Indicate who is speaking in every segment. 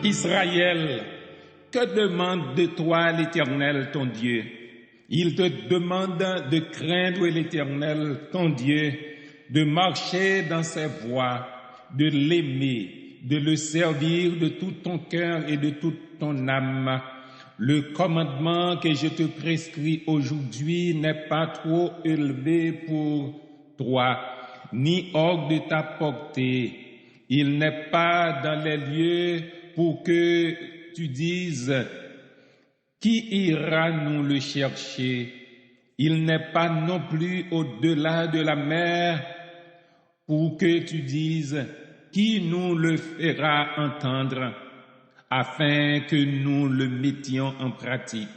Speaker 1: Israël, que demande de toi l'Éternel ton Dieu? Il te demande de craindre l'Éternel ton Dieu, de marcher dans ses voies, de l'aimer, de le servir de tout ton cœur et de toute ton âme. Le commandement que je te prescris aujourd'hui n'est pas trop élevé pour toi, ni hors de ta portée. Il n'est pas dans les lieux pour que tu dises « Qui ira nous le chercher ?» Il n'est pas non plus au-delà de la mer pour que tu dises « Qui nous le fera entendre ?» afin que nous le mettions en pratique.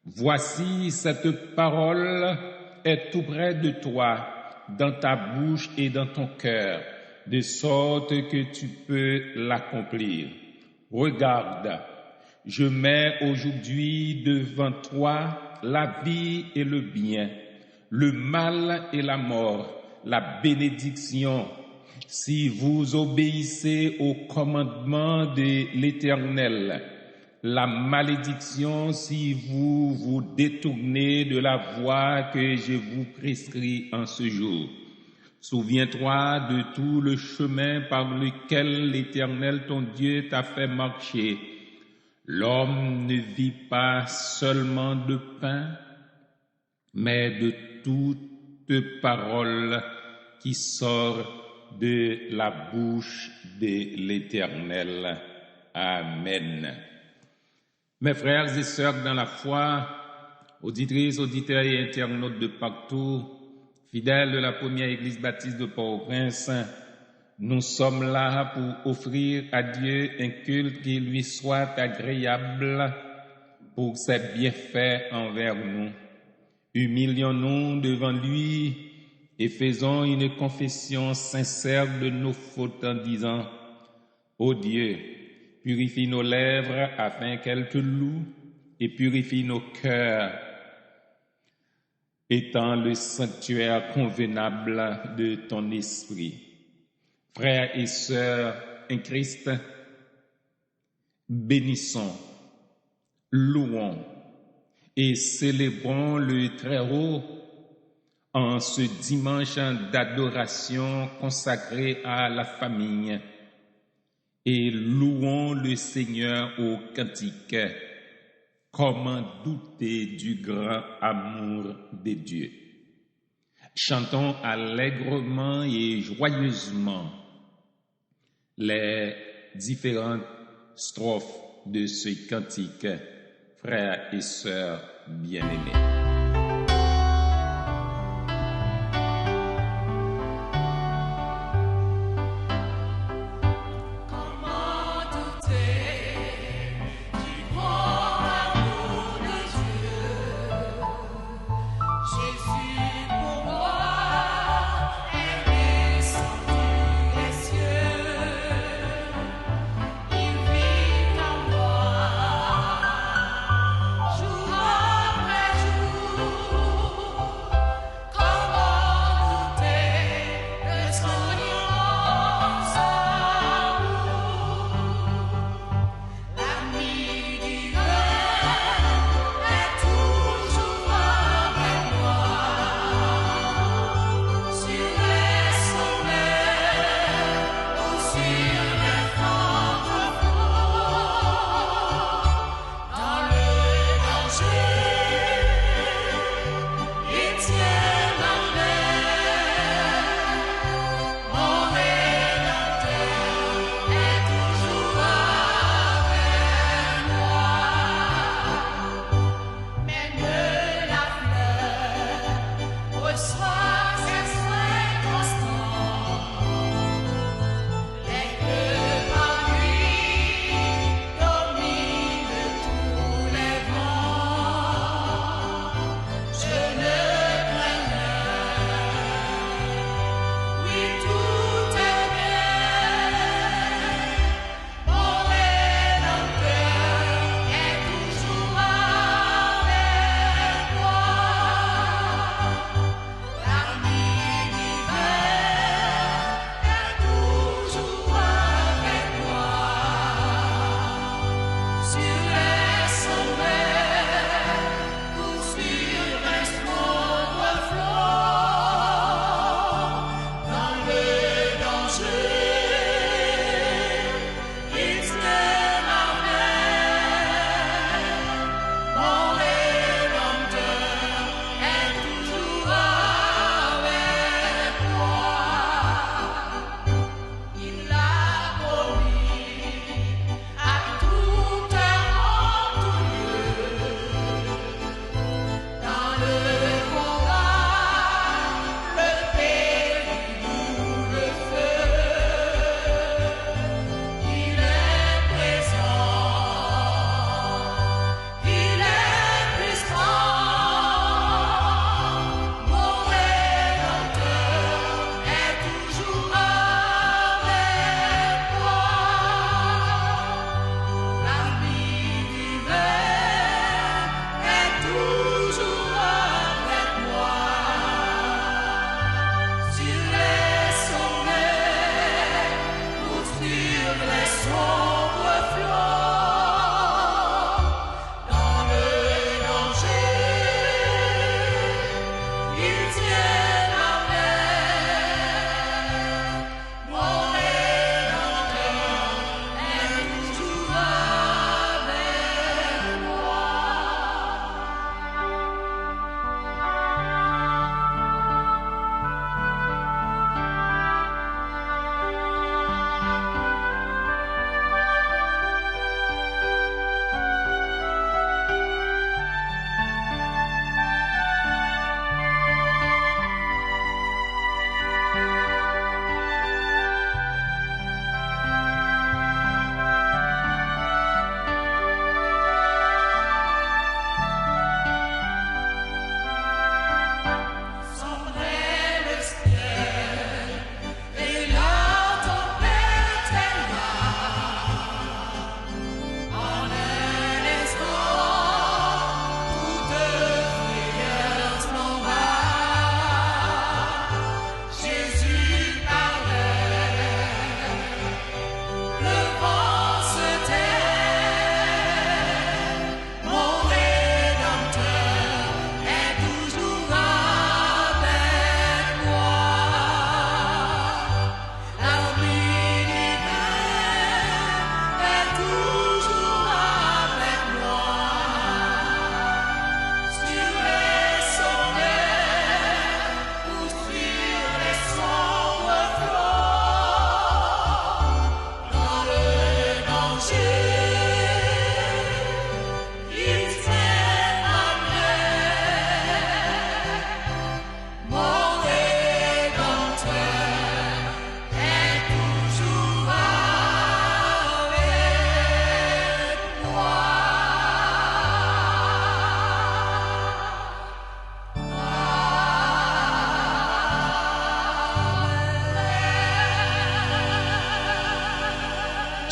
Speaker 1: Voici, cette parole est tout près de toi, dans ta bouche et dans ton cœur, de sorte que tu peux l'accomplir. Regarde, je mets aujourd'hui devant toi la vie et le bien, le mal et la mort, la bénédiction. Si vous obéissez au commandement de l'Éternel, la malédiction si vous vous détournez de la voie que je vous prescris en ce jour. Souviens-toi de tout le chemin par lequel l'Éternel ton Dieu t'a fait marcher. L'homme ne vit pas seulement de pain, mais de toute parole qui sort de la bouche de l'Éternel. Amen. Mes frères et sœurs dans la foi, auditrices, auditeurs et internautes de partout, fidèles de la première église baptiste de Port-au-Prince, nous sommes là pour offrir à Dieu un culte qui lui soit agréable pour ses bienfaits envers nous. Humilions-nous devant lui et faisons une confession sincère de nos fautes en disant « Ô Dieu, purifie nos lèvres afin qu'elles te louent et purifie nos cœurs, étant le sanctuaire convenable de ton esprit. » Frères et sœurs en Christ, bénissons, louons et célébrons le Très-Haut en ce dimanche d'adoration consacré à la famille, et louons le Seigneur au cantique. Comment douter du grand amour de Dieu? Chantons allègrement et joyeusement les différentes strophes de ce cantique, frères et sœurs bien-aimés.
Speaker 2: Jour après jour.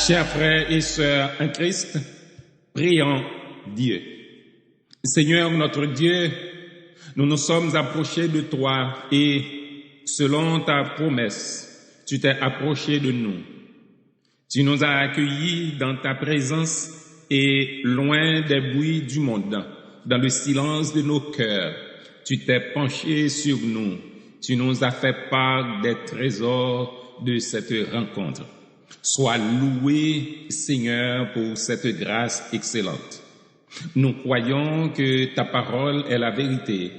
Speaker 1: Chers frères et sœurs en Christ, prions Dieu. Seigneur notre Dieu, nous nous sommes approchés de toi et selon ta promesse, tu t'es approché de nous. Tu nous as accueillis dans ta présence et loin des bruits du monde, dans le silence de nos cœurs, tu t'es penché sur nous. Tu nous as fait part des trésors de cette rencontre. Sois loué, Seigneur, pour cette grâce excellente. Nous croyons que ta parole est la vérité.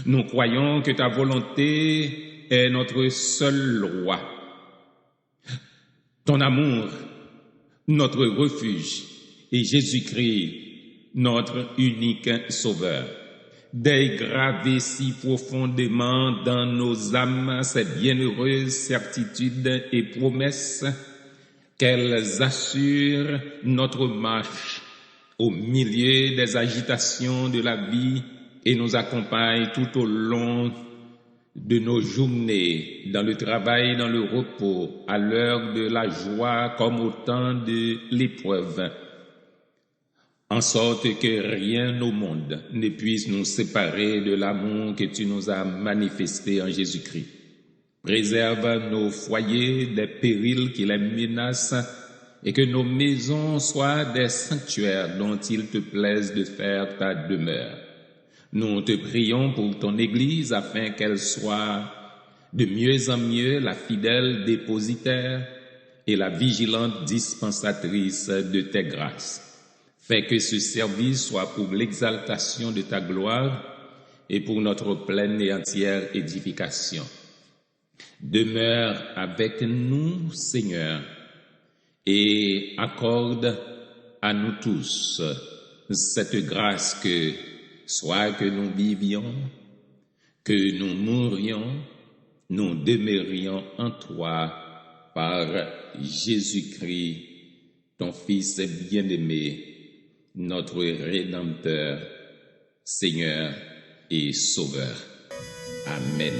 Speaker 1: Nous croyons que ta volonté est notre seule loi. Ton amour, notre refuge, et Jésus-Christ, notre unique Sauveur. Dégraver si profondément dans nos âmes ces bienheureuses certitudes et promesses qu'elles assurent notre marche au milieu des agitations de la vie et nous accompagnent tout au long de nos journées, dans le travail, dans le repos, à l'heure de la joie comme au temps de l'épreuve, en sorte que rien au monde ne puisse nous séparer de l'amour que tu nous as manifesté en Jésus-Christ. Préserve nos foyers des périls qui les menacent et que nos maisons soient des sanctuaires dont il te plaise de faire ta demeure. Nous te prions pour ton Église afin qu'elle soit de mieux en mieux la fidèle dépositaire et la vigilante dispensatrice de tes grâces. Fais que ce service soit pour l'exaltation de ta gloire et pour notre pleine et entière édification. Demeure avec nous, Seigneur, et accorde à nous tous cette grâce que, soit que nous vivions, que nous mourions, nous demeurions en toi par Jésus-Christ, ton Fils bien-aimé, notre Rédempteur, Seigneur et Sauveur. Amen.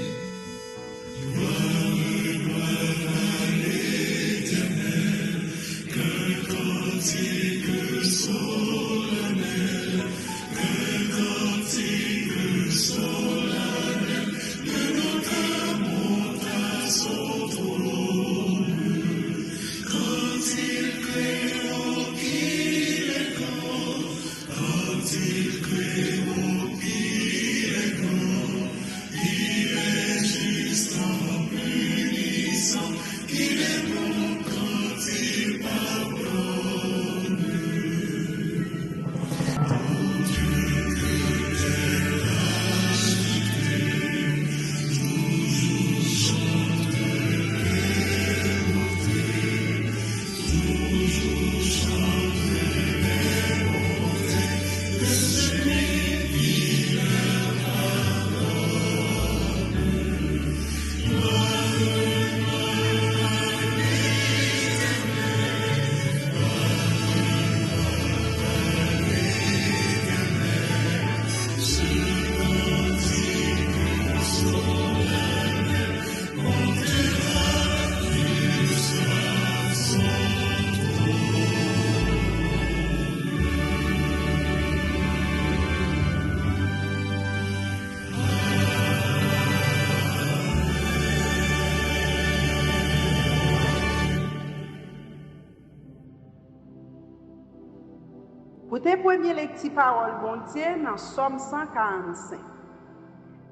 Speaker 2: Pour tes premières lectures paroles, bon Dieu, dans Somme 145.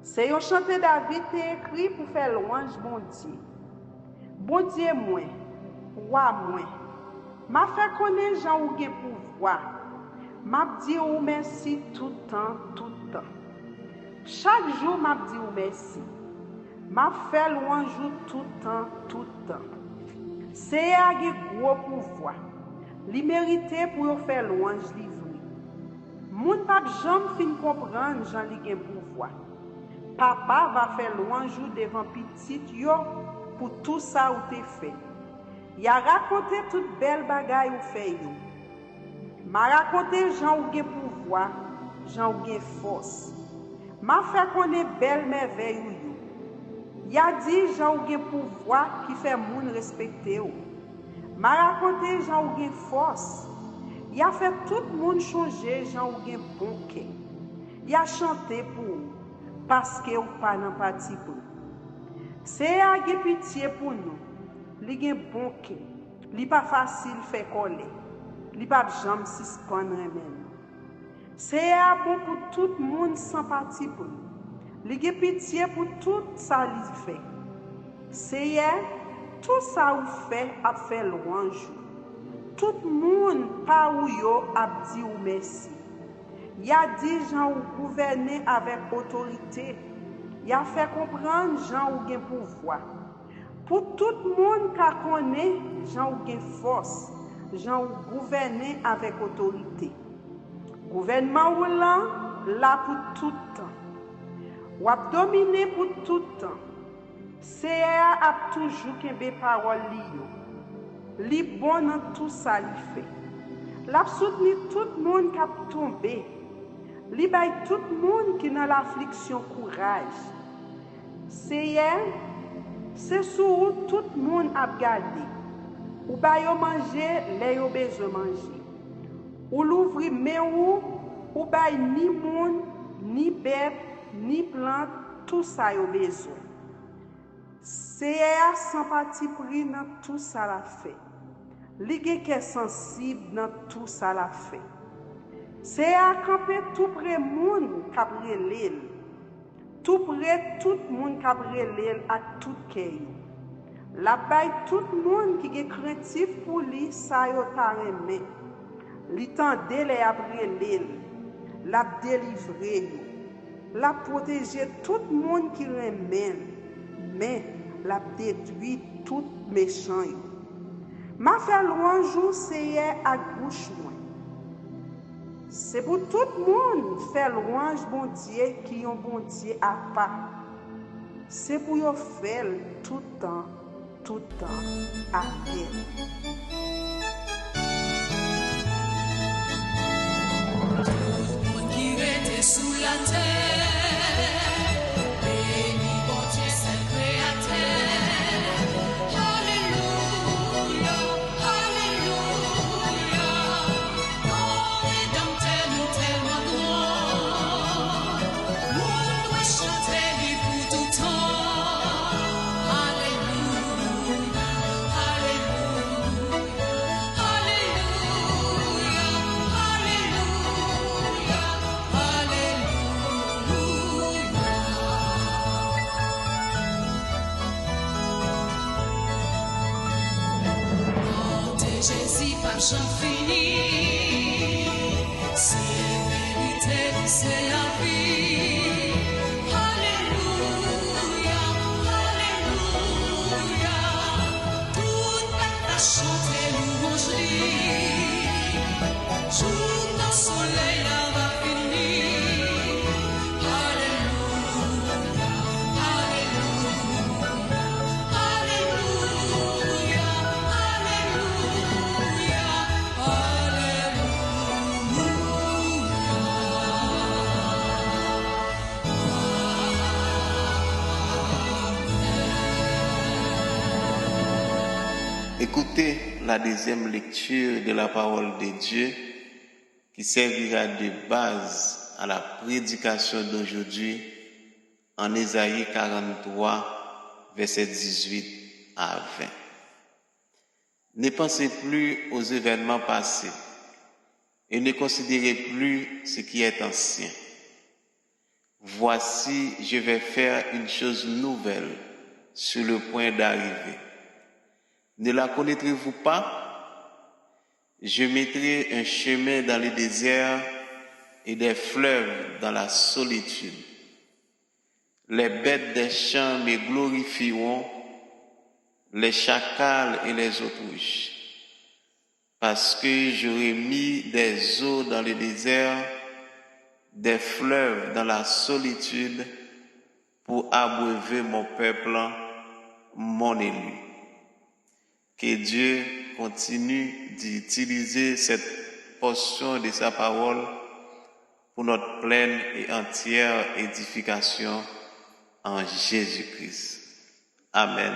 Speaker 2: C'est un chanté David qui est écrit pour faire louange, bon Dieu. Bon Dieu, moi, roi, moi, m'a fait connaître Jean ou gen pouvoir. M'a dit ou merci tout le temps. Chaque jour, m'a dit ou merci. M'a fait louange tout le temps. C'est un gros pouvoir. Li mérité pour faire louange li vri. Moun pap jam fin comprendre Jean li gen pouvoir. Papa va faire louange devant petit yo pour tout ça ou te fait. Il a raconté toute belle bagaille ou fait yo. M'a raconté Jean ou gen pouvoir, Jean ou gen force. M'a fait connaître belle merveille ou yo. Il a dit Jean ou gen pouvoir qui fait moun respecter ou. m'a raconté Jean ou gen force. Il a fait tout le monde changer Jean ou gen bon cœur. Il a chanté pour vous parce que ou pas nan parti pour. C'est à gen pitié pour nous. Li gen bon cœur. Li pas facile fait coller. Li pas jamais suspendre remen. C'est à bon pour tout le monde sans parti pour. Li gen pitié pour tout ça li fait. C'est tout ça ou fait louange. Tout le monde par où yo a dit ou merci. Il a dit Jean ou gouverner avec autorité. Il a fait comprendre Jean ou gen pouvoir. Pour tout le monde qui connaît Jean ou gen force, Jean ou gouverner avec autorité. Gouvernement ou là pour tout temps. Ou a dominer pour tout temps. C'est a toujours kembe parole li yo. Li bon dans tout ça li fait. L'a soutenir tout le monde qui a tombé. Li bay tout le monde qui dans l'affliction courage. C'est sur tout le monde a gardé. Ou bay yo manger, les yo besoin manger. Ou l'ouvrir mais ou bay ni monde, ni bête, ni plante, tout ça yo besoin. C'est sans parti pris dans tout ça la fait. Li gen qui est sensible dans tout ça la fait. C'est à camper tout près monde qui brûlé. Tout près tout monde qui brûlé à tout cœur. La bay tout monde qui est craintif pour lui ça yo ta remè. Li tande les a brûlé. La délivrer. La protéger tout monde qui remè. Mais la détruit tout méchant. Ma fait louange c'est à gauche moi. C'est pour tout le monde faire louange bon Dieu qui ont bon Dieu à part. C'est pour yo faire tout temps à peine.
Speaker 3: Tout qui était sous la terre, béni bon Dieu c'est créateur. Alléluia, alléluia, mon Rédempteur nous tellement grand. Nous doit chanter lui pour tout temps. Alléluia, alléluia, alléluia, Jésus pas j'en fini. C'est vérité, c'est la vie. Alléluia, alléluia. Tout le monde va chanter louange lui. Jour dans soleil là va finir. Alléluia, alléluia, alléluia,
Speaker 4: Écoutez la deuxième lecture de la parole de Dieu qui servira de base à la prédication d'aujourd'hui en Ésaïe 43, versets 18 à 20. Ne pensez plus aux événements passés et ne considérez plus ce qui est ancien. Voici, je vais faire une chose nouvelle sur le point d'arriver. Ne la connaîtrez-vous pas? Je mettrai un chemin dans le désert et des fleuves dans la solitude. Les bêtes des champs me glorifieront, les chacals et les autruches, parce que j'aurai mis des eaux dans le désert, des fleuves dans la solitude, pour abreuver mon peuple, mon élu. Que Dieu continue d'utiliser cette portion de sa parole pour notre pleine et entière édification en Jésus-Christ. Amen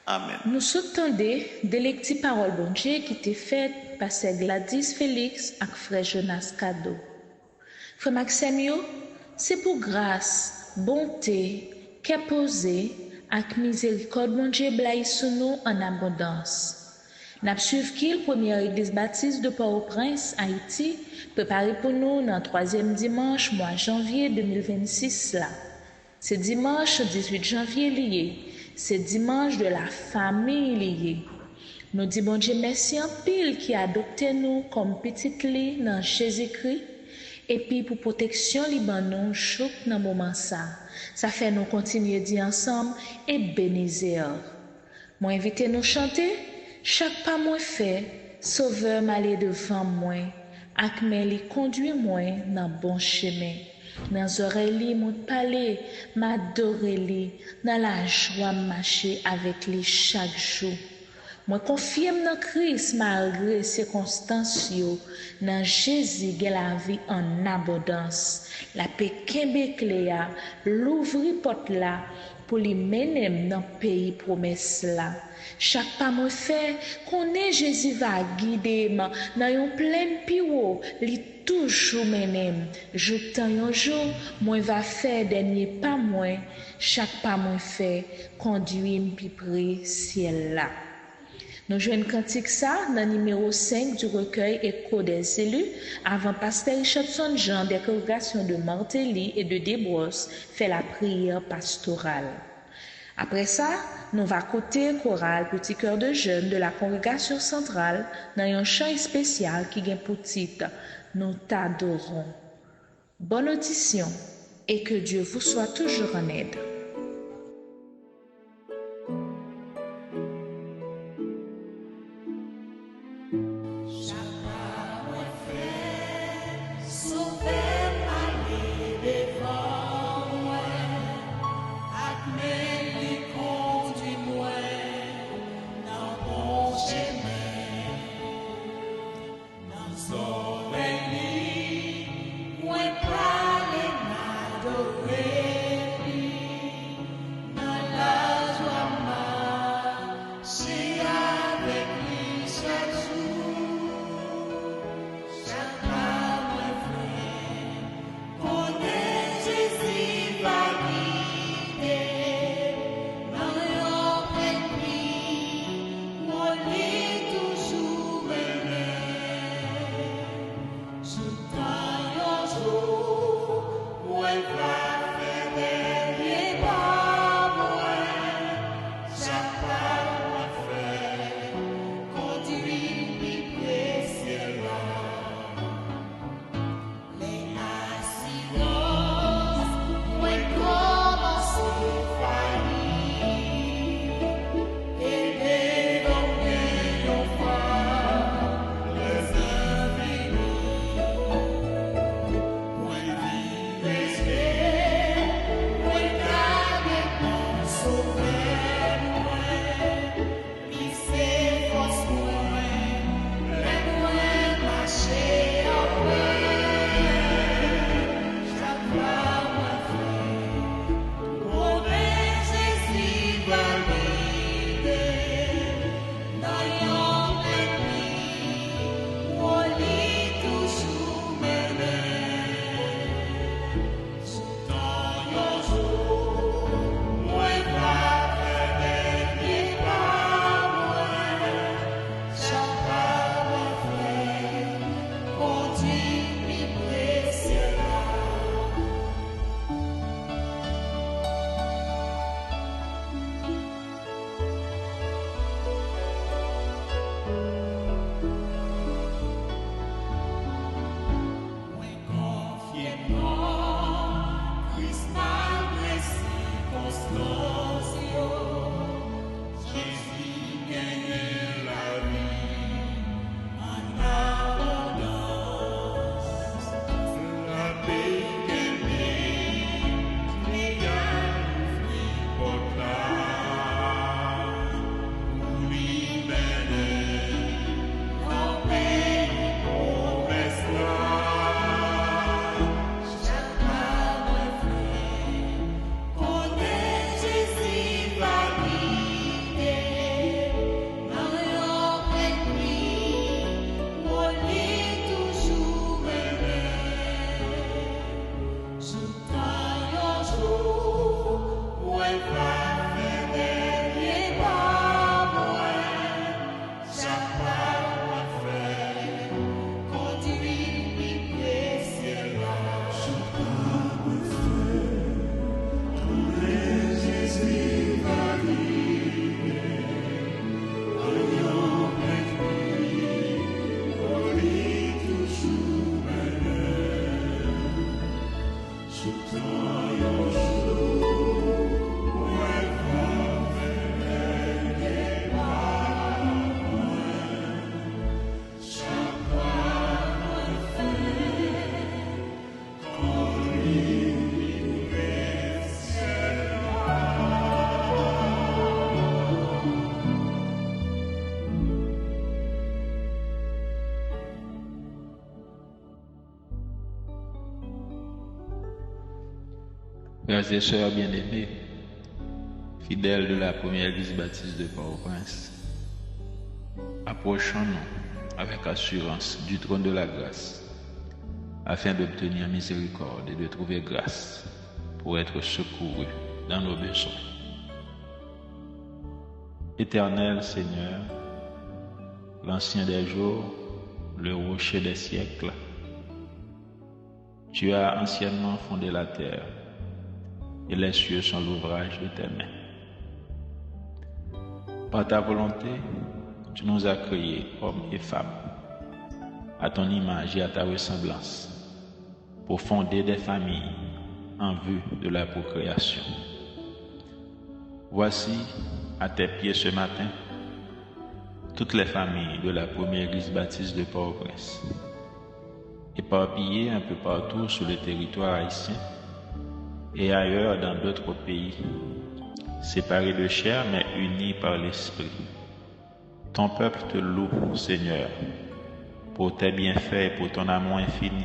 Speaker 4: Amen.
Speaker 5: Nous soutenons des lectures paroles bon Dieu qui étaient faites par Sœur Gladys Félix et Frère Jonas Cadeau. Frère Maxime, c'est pour grâce, bonté, qu'est posé avec miséricorde bon Dieu blaye sur nous en abondance. N'a suivi qu'il première église baptiste de Port-au-Prince, Haïti, préparé pour nous dans le 3e dimanche mois janvier 2026 là. C'est dimanche 18 janvier lié. C'est dimanche de la famille liée. Nous disons bon Dieu merci en pile qui a adopté nous comme petite lit dans Jésus-Christ et puis pour protection liban choc dans moment ça. Ça fait nous continuer d'y ensemble et bénir. Moi invite nous chanter chaque pas moi fait sauveur m'aller devant moi ak li conduit moi dans bon chemin. Dans oreilles mon palais m'adorer li dans la joie marcher avec lui chaque jour. Moi confirme dans Christ malgré circonstances yo dans Jésus que la vie en abondance. La paix kembe cléa l'ouvri porte là pour lui mener dans pays promesse là. Chaque pas moi fait connaît Jésus va guider moi dans une pleine piwo li toujours menem. Jour un jour moi va faire dernier pas moi chaque pas moi fait conduit me pi près ciel là. Nous jouons cantique ça dans le numéro 5 du recueil Écho des élus avant pasteur Richardson Jean des congrégations de Martelly et de Desbrosses fait la prière pastorale. Après ça, nous va côté chorale Petit Cœur de Jeunes de la congrégation centrale dans un chant spécial qui vient pour titre Nous t'adorons. Bonne audition et que Dieu vous soit toujours en aide.
Speaker 3: Moi, parler, m'adorer.
Speaker 6: Frères et sœurs bien-aimés, fidèles de la première église baptiste de Port-au-Prince, approchons-nous avec assurance du trône de la grâce afin d'obtenir miséricorde et de trouver grâce pour être secourus dans nos besoins. Éternel Seigneur, l'ancien des jours, le rocher des siècles, tu as anciennement fondé la terre et les cieux sont l'ouvrage de tes mains. Par ta volonté, tu nous as créés, hommes et femmes, à ton image et à ta ressemblance, pour fonder des familles en vue de la procréation. Voici, à tes pieds ce matin, toutes les familles de la première église baptiste de Port-au-Prince, éparpillées un peu partout sur le territoire haïtien et ailleurs dans d'autres pays, séparés de chair mais unis par l'Esprit. Ton peuple te loue, Seigneur, pour tes bienfaits et pour ton amour infini,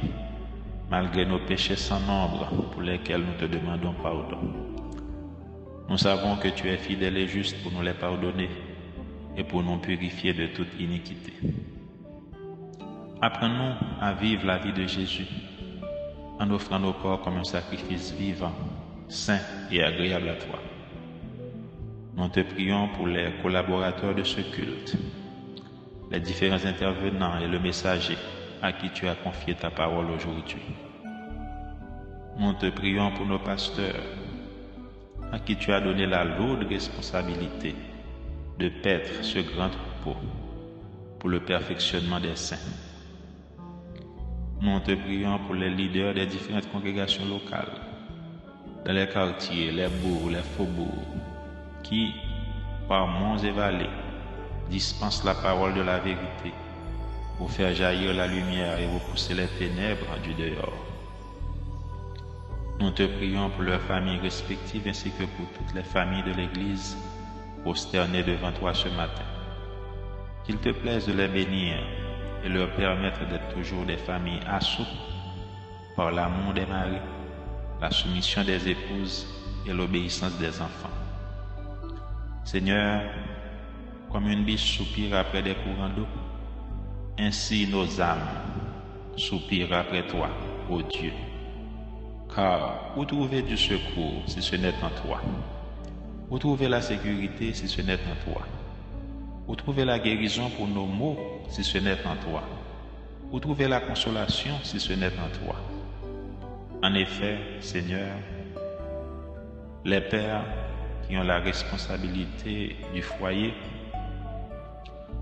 Speaker 6: malgré nos péchés sans nombre pour lesquels nous te demandons pardon. Nous savons que tu es fidèle et juste pour nous les pardonner et pour nous purifier de toute iniquité. Apprends-nous à vivre la vie de Jésus en offrant nos corps comme un sacrifice vivant, saint et agréable à toi. Nous te prions pour les collaborateurs de ce culte, les différents intervenants et le messager à qui tu as confié ta parole aujourd'hui. Nous te prions pour nos pasteurs, à qui tu as donné la lourde responsabilité de paître ce grand troupeau pour le perfectionnement des saints. Nous te prions pour les leaders des différentes congrégations locales, dans les quartiers, les bourgs, les faubourgs, qui, par monts et vallées, dispensent la parole de la vérité pour faire jaillir la lumière et repousser les ténèbres du dehors. Nous te prions pour leurs familles respectives ainsi que pour toutes les familles de l'Église prosternées devant toi ce matin. Qu'il te plaise de les bénir et leur permettre d'être toujours des familles assouties par l'amour des maris, la soumission des épouses et l'obéissance des enfants. Seigneur, comme une biche soupire après des courants d'eau, ainsi nos âmes soupirent après toi, ô Dieu. Car où trouver du secours si ce n'est en toi? Où trouver la sécurité si ce n'est en toi? Où trouver la guérison pour nos maux si ce n'est en toi? Où trouver la consolation si ce n'est en toi? En effet, Seigneur, les pères qui ont la responsabilité du foyer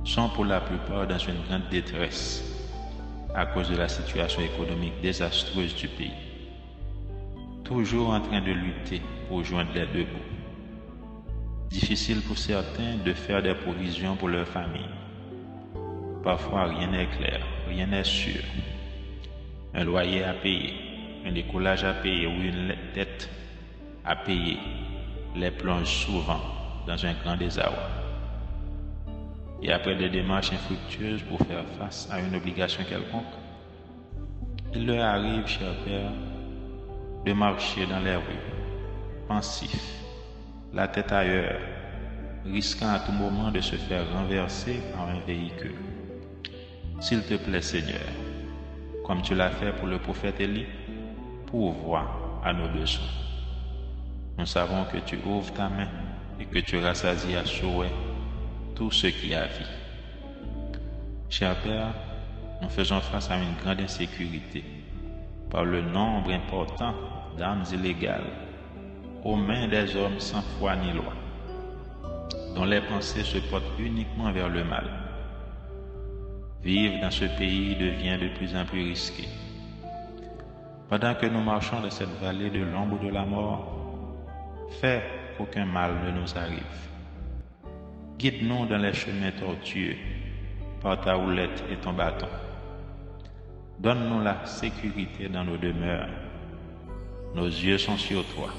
Speaker 6: sont pour la plupart dans une grande détresse à cause de la situation économique désastreuse du pays, toujours en train de lutter pour joindre les deux bouts. Difficile pour certains de faire des provisions pour leur famille. Parfois, rien n'est clair, rien n'est sûr. Un loyer à payer, un décollage à payer ou une dette à payer les plonge souvent dans un grand désarroi. Et après des démarches infructueuses pour faire face à une obligation quelconque, il leur arrive, cher Père, de marcher dans les rues, pensifs, la tête ailleurs, risquant à tout moment de se faire renverser par un véhicule. S'il te plaît, Seigneur, comme tu l'as fait pour le prophète Élie, pourvois à nos besoins. Nous savons que tu ouvres ta main et que tu rassasies à souhait tout ce qui a vie. Cher Père, nous faisons face à une grande insécurité par le nombre important d'armes illégales aux mains des hommes sans foi ni loi, dont les pensées se portent uniquement vers le mal. Vivre dans ce pays devient de plus en plus risqué. Pendant que nous marchons dans cette vallée de l'ombre de la mort, fais qu'aucun mal ne nous arrive. Guide-nous dans les chemins tortueux par ta houlette et ton bâton. Donne-nous la sécurité dans nos demeures. Nos yeux sont sur toi.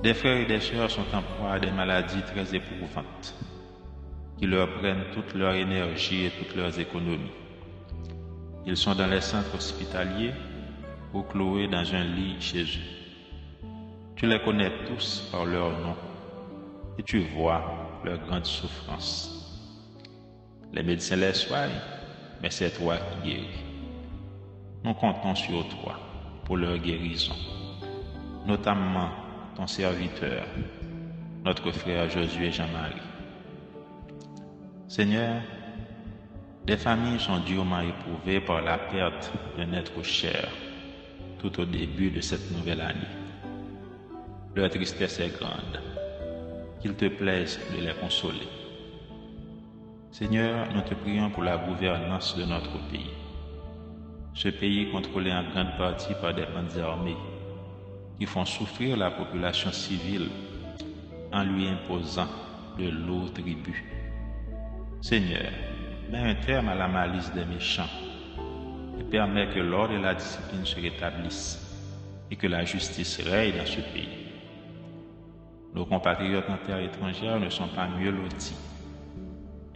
Speaker 6: Des frères et des sœurs sont en proie à des maladies très éprouvantes, qui leur prennent toute leur énergie et toutes leurs économies. Ils sont dans les centres hospitaliers ou cloués dans un lit chez eux. Tu les connais tous par leur nom et tu vois leur grande souffrance. Les médecins les soignent, mais c'est toi qui guéris. Nous comptons sur toi pour leur guérison, notamment ton serviteur, notre frère Josué Jean-Marie. Seigneur, des familles sont durement éprouvées par la perte d'un être cher tout au début de cette nouvelle année. Leur tristesse est grande. Qu'il te plaise de les consoler. Seigneur, nous te prions pour la gouvernance de notre pays. Ce pays contrôlé en grande partie par des bandes armées qui font souffrir la population civile en lui imposant de lourds tributs. Seigneur, mets un terme à la malice des méchants et permets que l'ordre et la discipline se rétablissent et que la justice règne dans ce pays. Nos compatriotes en terre étrangère ne sont pas mieux lotis.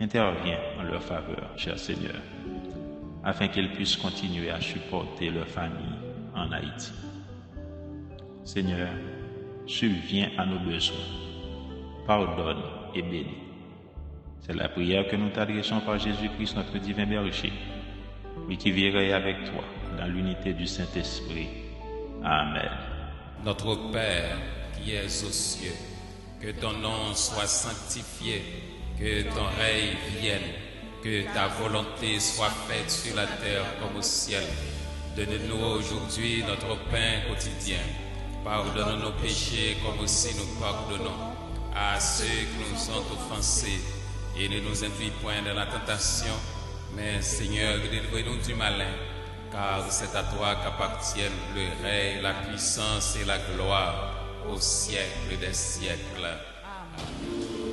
Speaker 6: Interviens en leur faveur, cher Seigneur, afin qu'ils puissent continuer à supporter leur famille en Haïti. Seigneur, subviens à nos besoins, pardonne et bénis. C'est la prière que nous t'adressons par Jésus-Christ, notre divin berger, lui qui vivrait avec toi dans l'unité du Saint-Esprit. Amen.
Speaker 7: Notre Père qui es aux cieux, que ton nom soit sanctifié, que ton règne vienne, que ta volonté soit faite sur la terre comme au ciel. Donne-nous aujourd'hui notre pain quotidien. Pardonne nos péchés comme aussi nous pardonnons à ceux qui nous ont offensés. Et ne nous induis point dans la tentation, mais Seigneur, délivre-nous du malin, car c'est à toi qu'appartiennent le règne, la puissance et la gloire au siècle des siècles. Amen.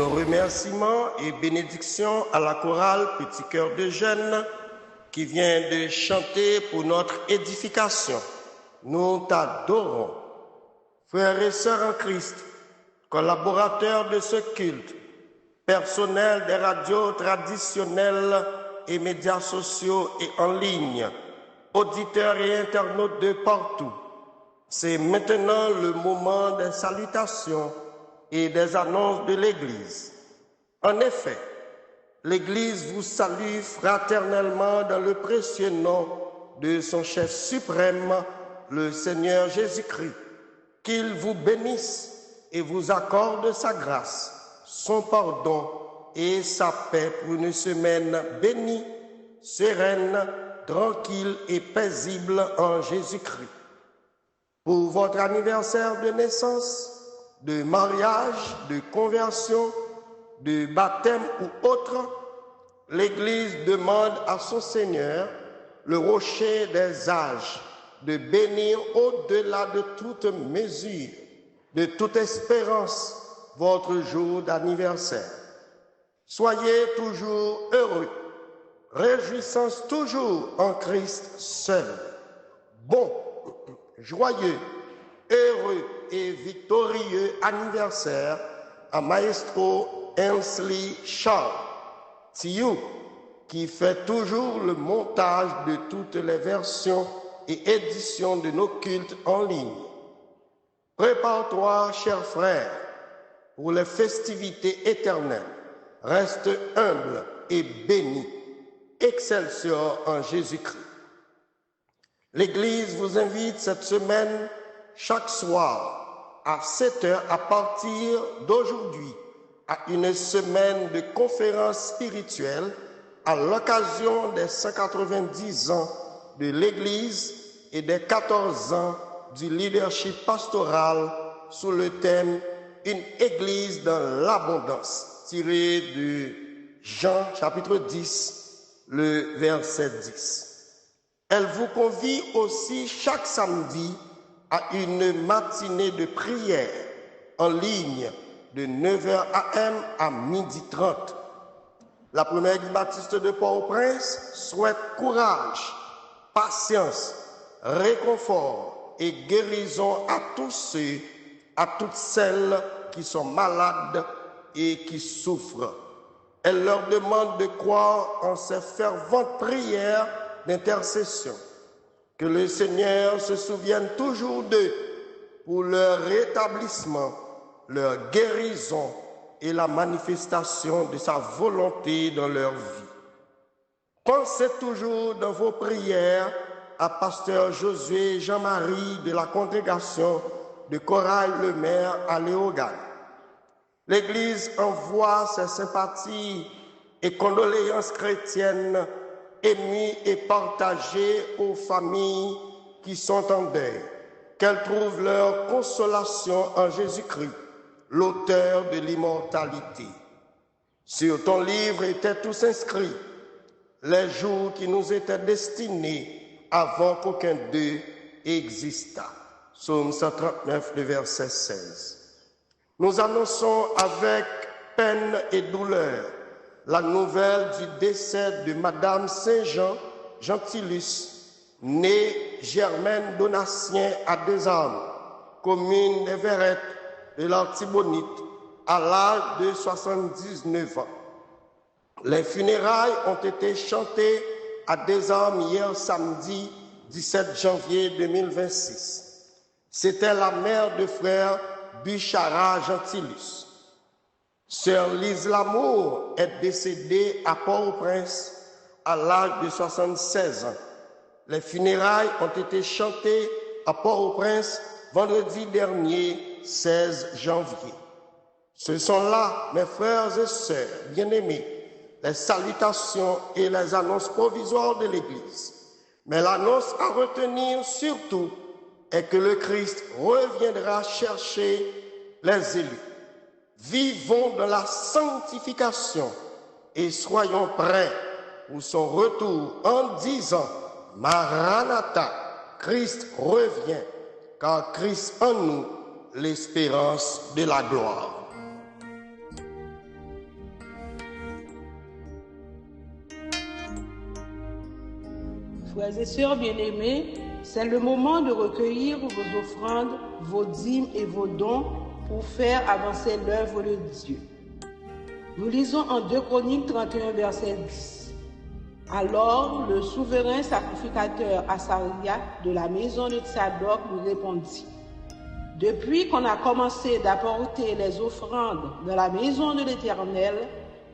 Speaker 8: nos remerciements et bénédictions à la chorale Petit Cœur de Jeunes qui vient de chanter pour notre édification. Nous t'adorons. Frères et sœurs en Christ, collaborateurs de ce culte, personnel des radios traditionnelles et médias sociaux et en ligne, auditeurs et internautes de partout, c'est maintenant le moment des salutations et des annonces de l'Église. En effet, l'Église vous salue fraternellement dans le précieux nom de son chef suprême, le Seigneur Jésus-Christ. Qu'il vous bénisse et vous accorde sa grâce, son pardon et sa paix pour une semaine bénie, sereine, tranquille et paisible en Jésus-Christ. Pour votre anniversaire de naissance, de mariage, de conversion, de baptême ou autre, l'Église demande à son Seigneur, le rocher des âges, de bénir au-delà de toute mesure, de toute espérance, votre jour d'anniversaire. Soyez toujours heureux, réjouissance toujours en Christ seul. Bon, joyeux, heureux et victorieux anniversaire à Maestro Ainsley Charles, Thiou, qui fait toujours le montage de toutes les versions et éditions de nos cultes en ligne. Prépare-toi, cher frère, pour les festivités éternelles. Reste humble et béni. Excelsior en Jésus-Christ. L'Église vous invite cette semaine, chaque soir, à 7 heures à partir d'aujourd'hui, à une semaine de conférences spirituelles à l'occasion des 190 ans de l'Église et des 14 ans du leadership pastoral sous le thème « Une Église dans l'abondance » tiré de Jean chapitre 10, le verset 10. Elle vous convie aussi chaque samedi à une matinée de prière en ligne de 9h AM à 12h30. La première Église baptiste de Port-au-Prince souhaite courage, patience, réconfort et guérison à tous ceux, à toutes celles qui sont malades et qui souffrent. Elle leur demande de croire en ces ferventes prières d'intercession. Que le Seigneur se souvienne toujours d'eux pour leur rétablissement, leur guérison et la manifestation de sa volonté dans leur vie. Pensez toujours dans vos prières à Pasteur Josué Jean-Marie de la congrégation de Corail-le-Maire à Léogane. L'Église envoie ses sympathies et condoléances chrétiennes émues et partagées aux familles qui sont en deuil, qu'elles trouvent leur consolation en Jésus-Christ, l'auteur de l'immortalité. Sur ton livre étaient tous inscrits les jours qui nous étaient destinés avant qu'aucun d'eux existât. Psaume 139, le verset 16. Nous annonçons avec peine et douleur la nouvelle du décès de Madame Saint-Jean Gentilus, née Germaine Donatien à Desarmes, commune des Verrettes de l'Artibonite, à l'âge de 79 ans. Les funérailles ont été chantées à Desarmes hier samedi 17 janvier 2026. C'était la mère de frère Buchara Gentilus. Sœur Lise Lamour est décédée à Port-au-Prince à l'âge de 76 ans. Les funérailles ont été chantées à Port-au-Prince vendredi dernier, 16 janvier. Ce sont là, mes frères et sœurs bien-aimés, les salutations et les annonces provisoires de l'Église. Mais l'annonce à retenir surtout est que le Christ reviendra chercher les élus. Vivons dans la sanctification et soyons prêts pour son retour en disant « Maranatha, Christ revient, car Christ en nous, l'espérance de la gloire. »
Speaker 2: Frères et sœurs bien-aimés, c'est le moment de recueillir vos offrandes, vos dîmes et vos dons pour faire avancer l'œuvre de Dieu. Nous lisons en 2 Chroniques 31, verset 10. Alors le souverain sacrificateur Asaria de la maison de Tsadok lui répondit: Depuis qu'on a commencé d'apporter les offrandes dans la maison de l'Éternel,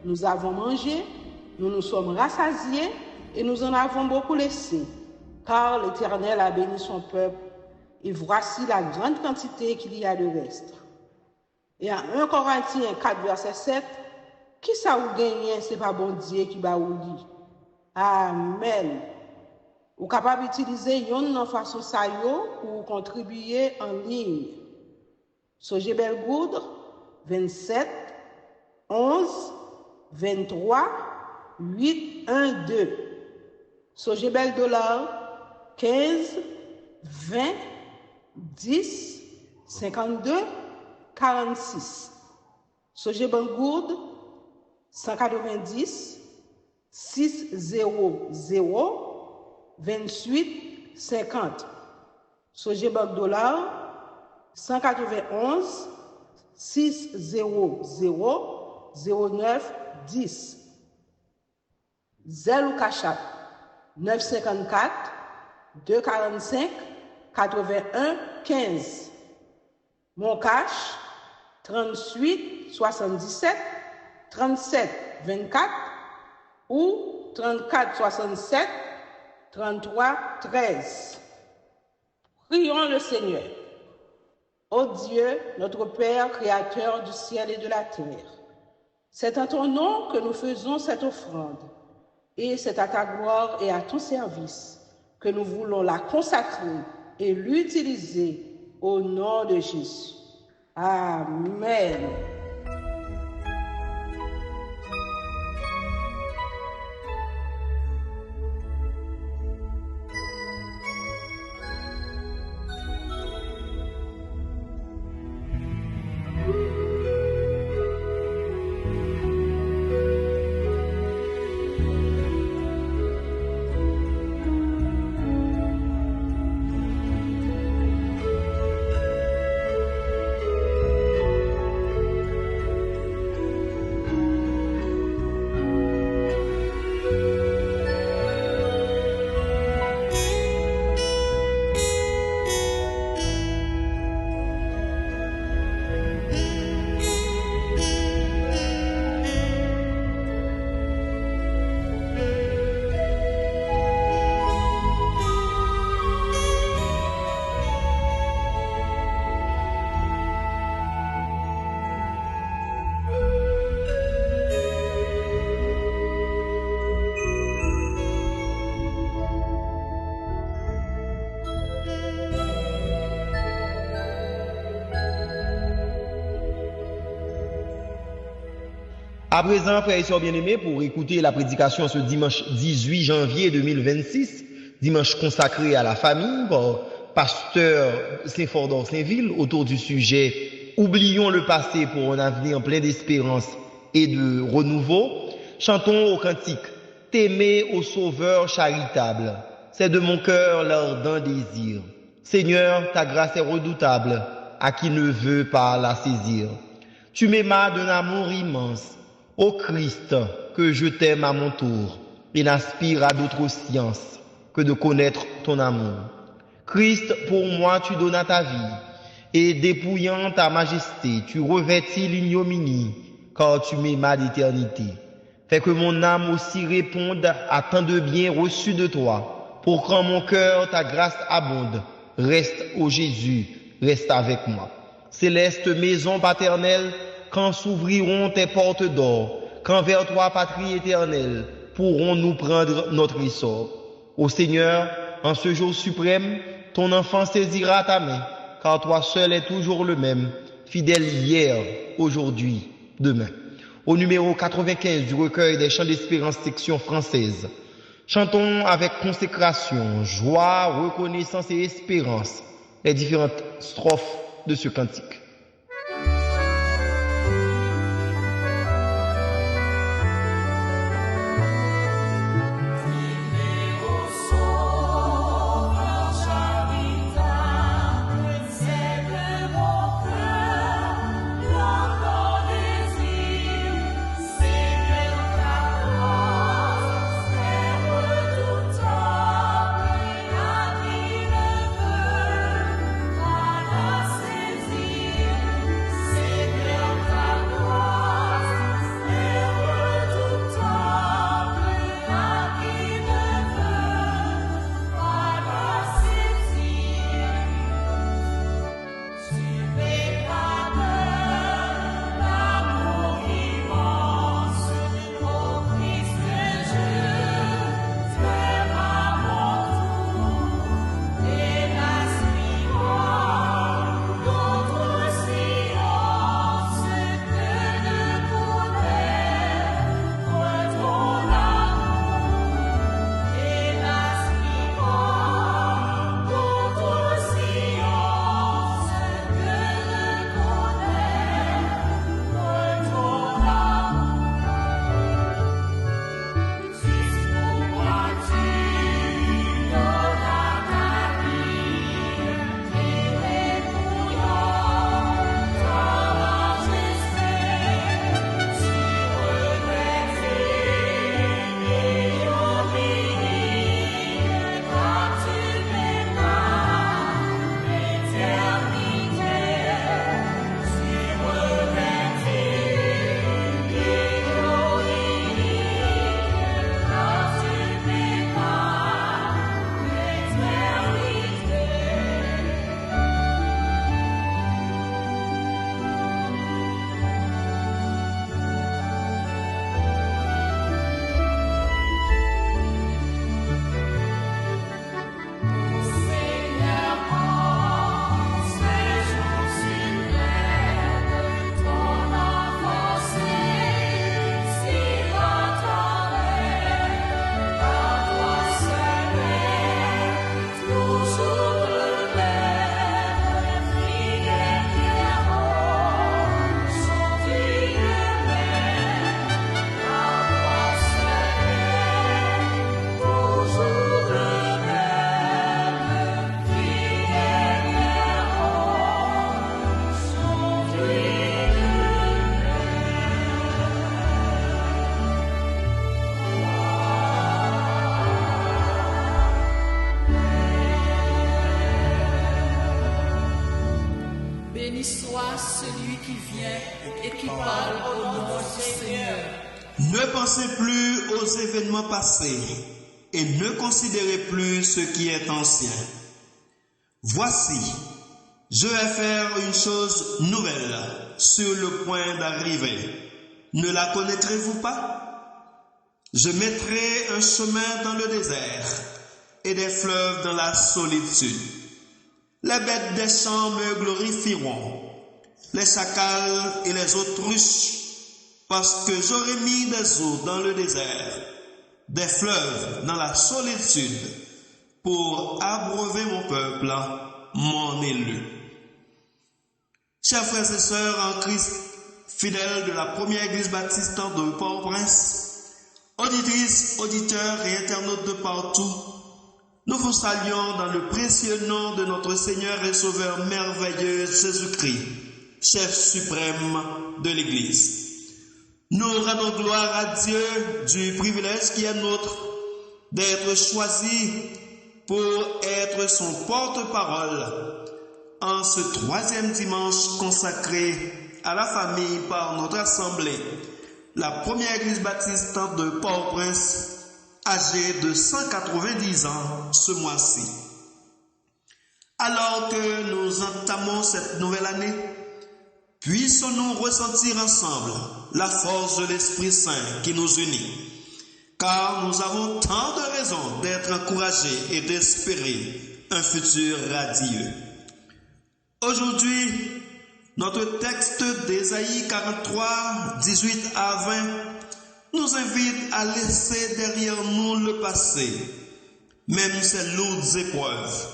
Speaker 2: nous avons mangé, nous nous sommes rassasiés et nous en avons beaucoup laissé, car l'Éternel a béni son peuple, et voici la grande quantité qu'il y a de reste. Et en 1 Corinthiens 4, verset 7, qui ça ou gagne, c'est pas bon Dieu qui va ou dit. Amen. Ou capable d'utiliser une façon ça pour contribuer en ligne. Soje Belgoudre 27 11 23 8 1 2. Soje Bel Dollar 15 20 10 52 46. Soje Belgoudre 190 600 28 50. Soje Bank Dollar 191 600 09 10. Zelle ou Cachap 954 245 81 15. Mon cash 38 77 37 24 ou 34 67 33 13. Prions le Seigneur. Ô Dieu, notre Père, Créateur du ciel et de la terre, c'est en ton nom que nous faisons cette offrande, et c'est à ta gloire et à ton service que nous voulons la consacrer et l'utiliser au nom de Jésus. Amen.
Speaker 9: À présent, frères et sœurs bien-aimés, pour écouter la prédication ce dimanche 18 janvier 2026, dimanche consacré à la famille par pasteur Saint-Fort Saint-Ville autour du sujet « Oublions le passé pour un avenir plein d'espérance et de renouveau », chantons au cantique « T'aimer au Sauveur charitable, c'est de mon cœur l'ardent désir. Seigneur, ta grâce est redoutable, à qui ne veut pas la saisir. Tu m'aimas d'un amour immense. Ô Christ, que je t'aime à mon tour, et n'aspire à d'autres sciences que de connaître ton amour. Christ, pour moi, tu donnas ta vie, et dépouillant ta majesté, tu revêtis l'ignominie, car tu m'aimas d'éternité. Fais que mon âme aussi réponde à tant de biens reçus de toi, pour qu'en mon cœur ta grâce abonde. Reste, ô Jésus, reste avec moi. Céleste maison paternelle, quand s'ouvriront tes portes d'or, quand vers toi, patrie éternelle, pourrons-nous prendre notre essor. Ô Seigneur, en ce jour suprême, ton enfant saisira ta main, car toi seul es toujours le même, fidèle hier, aujourd'hui, demain. Au numéro 95 du recueil des chants d'espérance section française, chantons avec consécration, joie, reconnaissance et espérance les différentes strophes de ce cantique.
Speaker 3: Au soit celui qui vient et qui parle au nom du Seigneur.
Speaker 10: Ne pensez plus aux événements passés et ne considérez plus ce qui est ancien. Voici, je vais faire une chose nouvelle sur le point d'arriver. Ne la connaîtrez-vous pas? Je mettrai un chemin dans le désert et des fleuves dans la solitude. Les bêtes des champs me glorifieront, les chacals et les autruches, parce que j'aurai mis des eaux dans le désert, des fleuves dans la solitude, pour abreuver mon peuple, mon élu. Chers frères et sœurs en Christ, fidèles de la première église baptiste de Port-au-Prince, auditrices, auditeurs et internautes de partout, nous vous saluons dans le précieux nom de notre Seigneur et Sauveur merveilleux Jésus-Christ, chef suprême de l'Église. Nous rendons gloire à Dieu du privilège qui est nôtre d'être choisis pour être son porte-parole en ce troisième dimanche consacré à la famille par notre assemblée, la première église baptiste de Port-au-Prince, âgée de 190 ans ce mois-ci. Alors que nous entamons cette nouvelle année, puissons-nous ressentir ensemble la force de l'Esprit Saint qui nous unit, car nous avons tant de raisons d'être encouragés et d'espérer un futur radieux. Aujourd'hui, notre texte d'Ésaïe 43, 18 à 20, nous invite à laisser derrière nous le passé, même ces lourdes épreuves,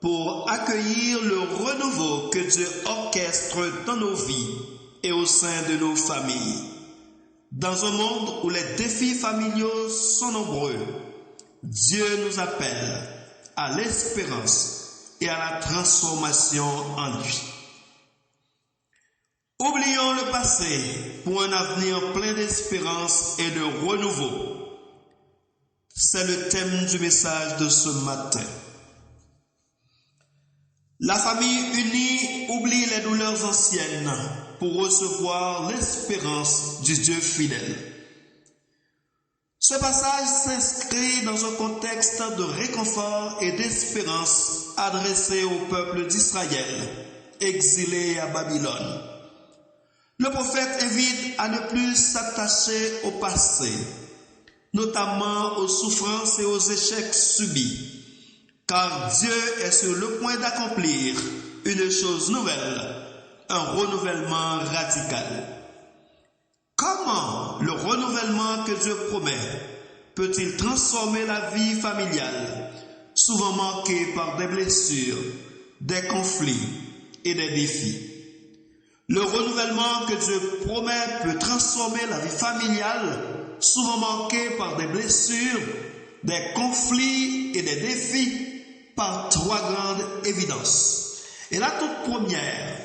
Speaker 10: pour accueillir le renouveau que Dieu orchestre dans nos vies et au sein de nos familles. Dans un monde où les défis familiaux sont nombreux, Dieu nous appelle à l'espérance et à la transformation en lui. Oublions le passé pour un avenir plein d'espérance et de renouveau. C'est le thème du message de ce matin. La famille unie oublie les douleurs anciennes pour recevoir l'espérance du Dieu fidèle. Ce passage s'inscrit dans un contexte de réconfort et d'espérance adressé au peuple d'Israël, exilé à Babylone. Le prophète invite à ne plus s'attacher au passé, notamment aux souffrances et aux échecs subis, car Dieu est sur le point d'accomplir une chose nouvelle, un renouvellement radical. Comment le renouvellement que Dieu promet peut-il transformer la vie familiale, souvent marquée par des blessures, des conflits et des défis? Le renouvellement que Dieu promet peut transformer la vie familiale, souvent marquée par des blessures, des conflits et des défis, par trois grandes évidences. Et la toute première,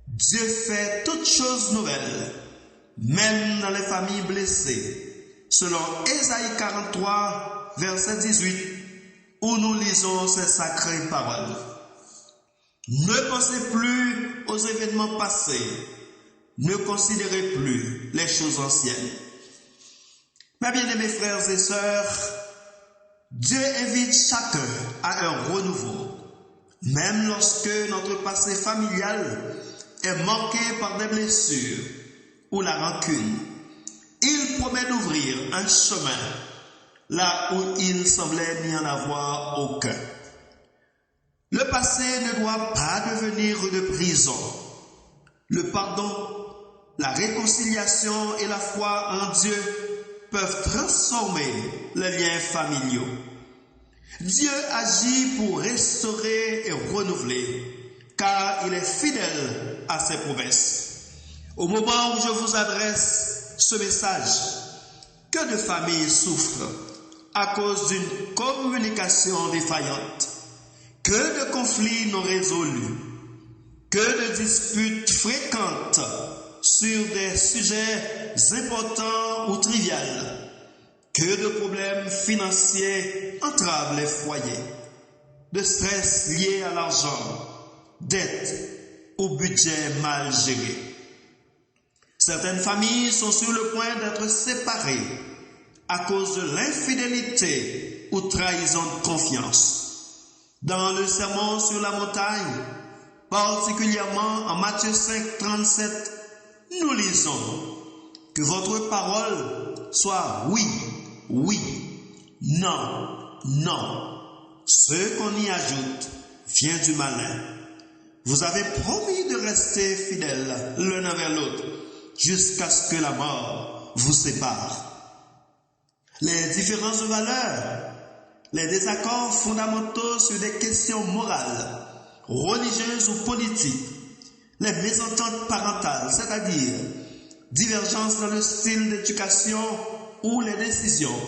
Speaker 10: Dieu fait toutes choses nouvelles, même dans les familles blessées, selon Ésaïe 43, verset 18, où nous lisons ces sacrées paroles. Ne pensez plus aux événements passés, ne considérez plus les choses anciennes. Mes bien-aimés frères et sœurs, Dieu invite chacun à un renouveau, même lorsque notre passé familial est marqué par des blessures ou la rancune. Il promet d'ouvrir un chemin là où il semblait n'y en avoir aucun. Le passé ne doit pas devenir une prison. Le pardon, la réconciliation et la foi en Dieu peuvent transformer les liens familiaux. Dieu agit pour restaurer et renouveler, car il est fidèle à ses promesses. Au moment où je vous adresse ce message, que de familles souffrent à cause d'une communication défaillante, que de conflits non résolus, que de disputes fréquentes sur des sujets importants ou triviaux, que de problèmes financiers entravent les foyers, de stress liés à l'argent, dettes, ou budget mal géré. Certaines familles sont sur le point d'être séparées à cause de l'infidélité ou trahison de confiance. Dans le sermon sur la montagne, particulièrement en Matthieu 5, 37, nous lisons que votre parole soit oui, oui, non, non. Ce qu'on y ajoute vient du malin. Vous avez promis de rester fidèles l'un envers l'autre jusqu'à ce que la mort vous sépare. Les différences de valeurs, les désaccords fondamentaux sur des questions morales, religieuses ou politiques, les mésententes parentales, c'est-à-dire divergences dans le style d'éducation ou les décisions,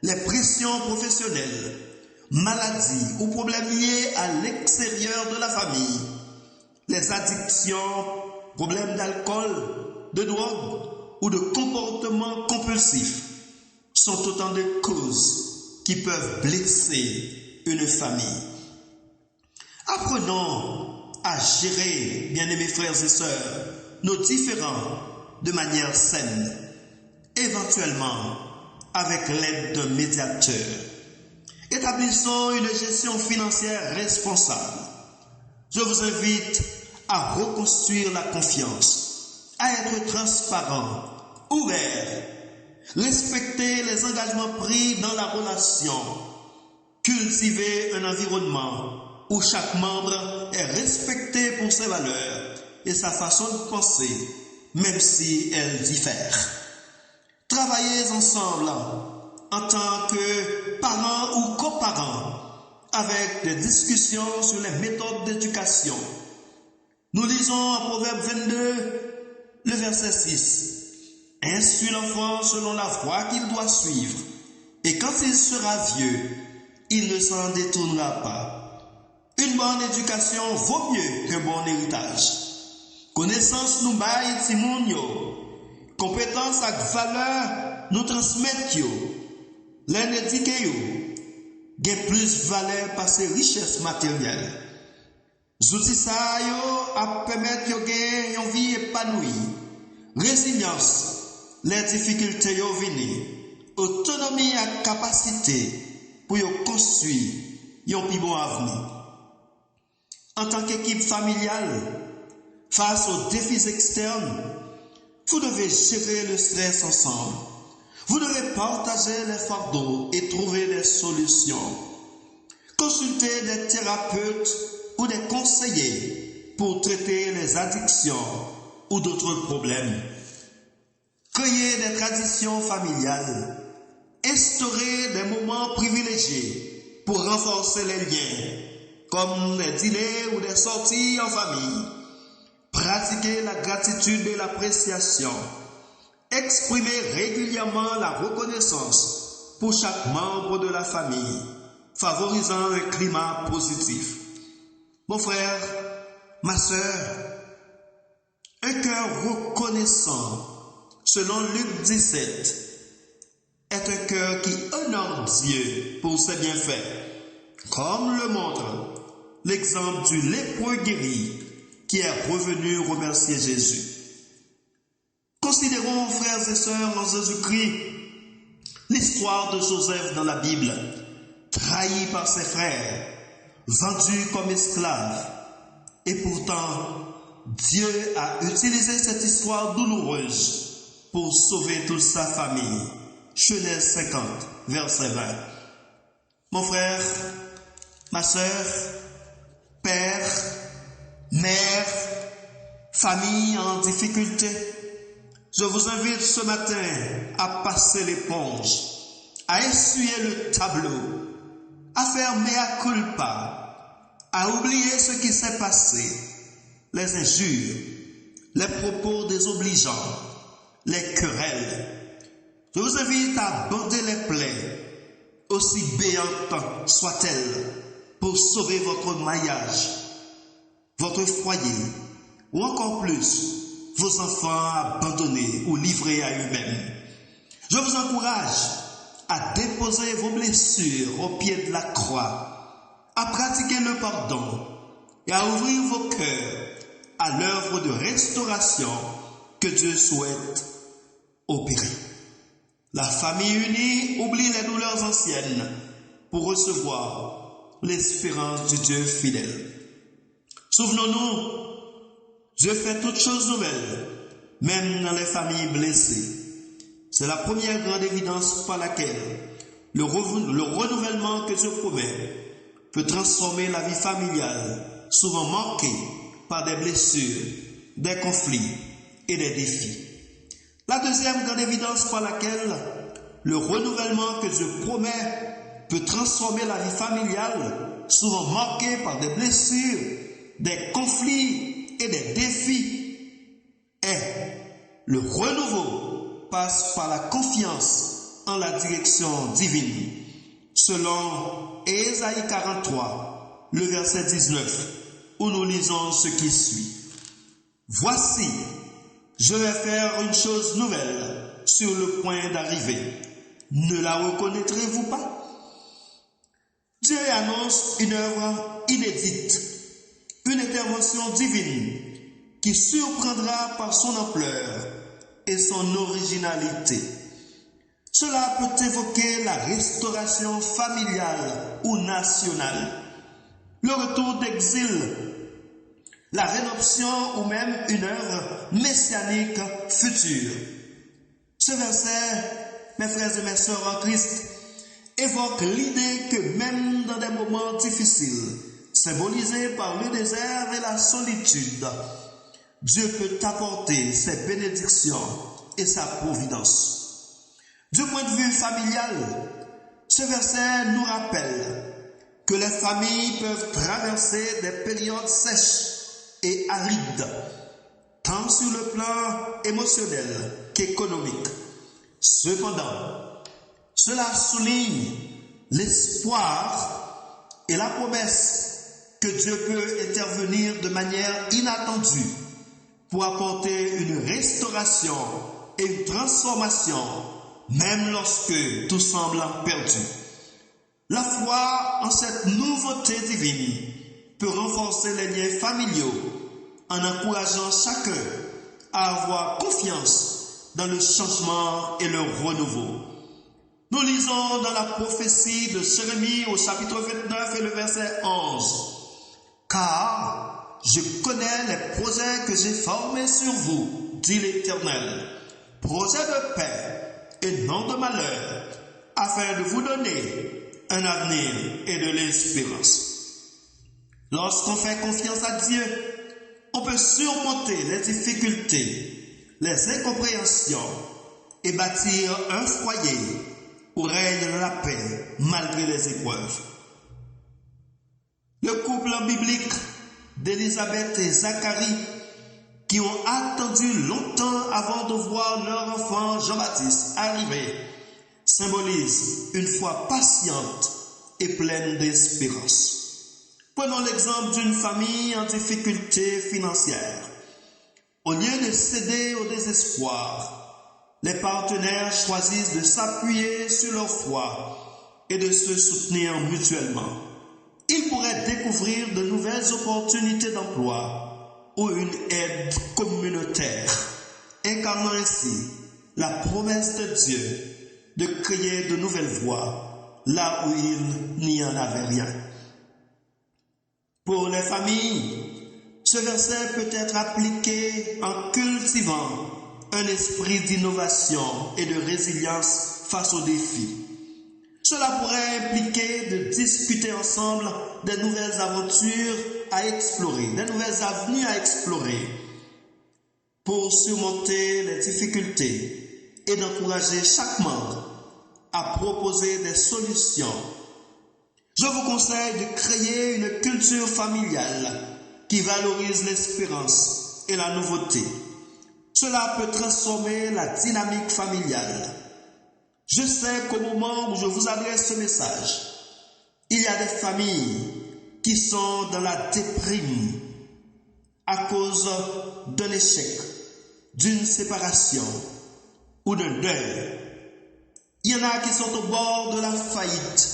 Speaker 10: les pressions professionnelles, maladies ou problèmes liés à l'extérieur de la famille, les addictions, problèmes d'alcool, de drogue ou de comportements compulsifs sont autant de causes qui peuvent blesser une famille. Apprenons à gérer, bien-aimés frères et sœurs, nos différends de manière saine, éventuellement avec l'aide d'un médiateur. Établissons une gestion financière responsable. Je vous invite à reconstruire la confiance, à être transparent, ouvert, respecter les engagements pris dans la relation, cultiver un environnement où chaque membre est respecté pour ses valeurs et sa façon de penser, même si elles diffèrent. Travaillez ensemble en tant que parents ou coparents avec des discussions sur les méthodes d'éducation. Nous lisons en Proverbe 22, le verset 6. Instruis l'enfant selon la voie qu'il doit suivre, et quand il sera vieux, il ne s'en détournera pas. Une bonne éducation vaut mieux qu'un bon héritage. Connaissance nous baille timoun yo, compétence ak valeur nous transmettent yo, l'éduqué yo, gen plus valeur par ses richesses matérielles. Zouti sa yo a permettre yo gen yon vie épanouie, résilience, les difficultés yo vini, autonomie et capacité pour yo construire yon pi bon avenir. En tant qu'équipe familiale, face aux défis externes, vous devez gérer le stress ensemble. Vous devez partager les fardeaux et trouver des solutions. Consultez des thérapeutes ou des conseillers pour traiter les addictions ou d'autres problèmes. Créer des traditions familiales. Instaurer des moments privilégiés pour renforcer les liens, comme des dîners ou des sorties en famille. Pratiquer la gratitude et l'appréciation. Exprimer régulièrement la reconnaissance pour chaque membre de la famille, favorisant un climat positif. Mon frère, ma sœur, un cœur reconnaissant, selon Luc 17, est un cœur qui honore Dieu pour ses bienfaits, comme le montre l'exemple du lépreux guéri qui est revenu remercier Jésus. Considérons, frères et sœurs, en Jésus-Christ, l'histoire de Joseph dans la Bible, trahi par ses frères, vendu comme esclave. Et pourtant, Dieu a utilisé cette histoire douloureuse pour sauver toute sa famille. Genèse 50, verset 20. Mon frère, ma sœur, père, mère, famille en difficulté, je vous invite ce matin à passer l'éponge, à essuyer le tableau, à faire mea culpa, à oublier ce qui s'est passé, les injures, les propos désobligeants, les querelles. Je vous invite à bander les plaies, aussi béantes soient-elles, pour sauver votre mariage, votre foyer, ou encore plus, vos enfants abandonnés ou livrés à eux-mêmes. Je vous encourage à déposer vos blessures au pied de la croix, à pratiquer le pardon et à ouvrir vos cœurs à l'œuvre de restauration que Dieu souhaite opérer. La famille unie oublie les douleurs anciennes pour recevoir l'espérance du Dieu fidèle. Souvenons-nous, Dieu fait toutes choses nouvelles, même dans les familles blessées. C'est la première grande évidence par laquelle le renouvellement que Dieu promet peut transformer la vie familiale, souvent marquée par des blessures, des conflits et des défis. La deuxième grande évidence par laquelle le renouvellement que Dieu promet peut transformer la vie familiale, souvent marquée par des blessures, des conflits et des défis, est le renouveau passe par la confiance en la direction divine. Selon Ésaïe 43, le verset 19, où nous lisons ce qui suit. Voici, je vais faire une chose nouvelle sur le point d'arriver. Ne la reconnaîtrez-vous pas? Dieu annonce une œuvre inédite, une intervention divine qui surprendra par son ampleur et son originalité. Cela peut évoquer la restauration familiale ou nationale, le retour d'exil, la rédemption ou même une œuvre messianique future. Ce verset, mes frères et mes sœurs en Christ, évoque l'idée que même dans des moments difficiles, symbolisés par le désert et la solitude, Dieu peut apporter ses bénédictions et sa providence. Du point de vue familial, ce verset nous rappelle que les familles peuvent traverser des périodes sèches et arides, tant sur le plan émotionnel qu'économique. Cependant, cela souligne l'espoir et la promesse que Dieu peut intervenir de manière inattendue pour apporter une restauration et une transformation, même lorsque tout semble perdu. La foi en cette nouveauté divine peut renforcer les liens familiaux en encourageant chacun à avoir confiance dans le changement et le renouveau. Nous lisons dans la prophétie de Jérémie au chapitre 29 et le verset 11. « Car je connais les projets que j'ai formés sur vous, dit l'Éternel, projets de paix et non de malheur, afin de vous donner un avenir et de l'espérance. » Lorsqu'on fait confiance à Dieu, on peut surmonter les difficultés, les incompréhensions et bâtir un foyer où règne la paix malgré les épreuves. Le couple biblique d'Élisabeth et Zacharie, qui ont attendu longtemps avant de voir leur enfant Jean-Baptiste arriver, symbolise une foi patiente et pleine d'espérance. Prenons l'exemple d'une famille en difficulté financière. Au lieu de céder au désespoir, les partenaires choisissent de s'appuyer sur leur foi et de se soutenir mutuellement. Ils pourraient découvrir de nouvelles opportunités d'emploi ou une aide communautaire, incarnant ainsi la promesse de Dieu de créer de nouvelles voies là où il n'y en avait rien. Pour les familles, ce verset peut être appliqué en cultivant un esprit d'innovation et de résilience face aux défis. Cela pourrait impliquer de discuter ensemble des nouvelles aventures à explorer, des nouvelles avenues à explorer pour surmonter les difficultés et d'encourager chaque membre à proposer des solutions. Je vous conseille de créer une culture familiale qui valorise l'espérance et la nouveauté. Cela peut transformer la dynamique familiale. Je sais qu'au moment où je vous adresse ce message, il y a des familles qui sont dans la déprime à cause d'un échec, d'une séparation ou d'un deuil. Il y en a qui sont au bord de la faillite.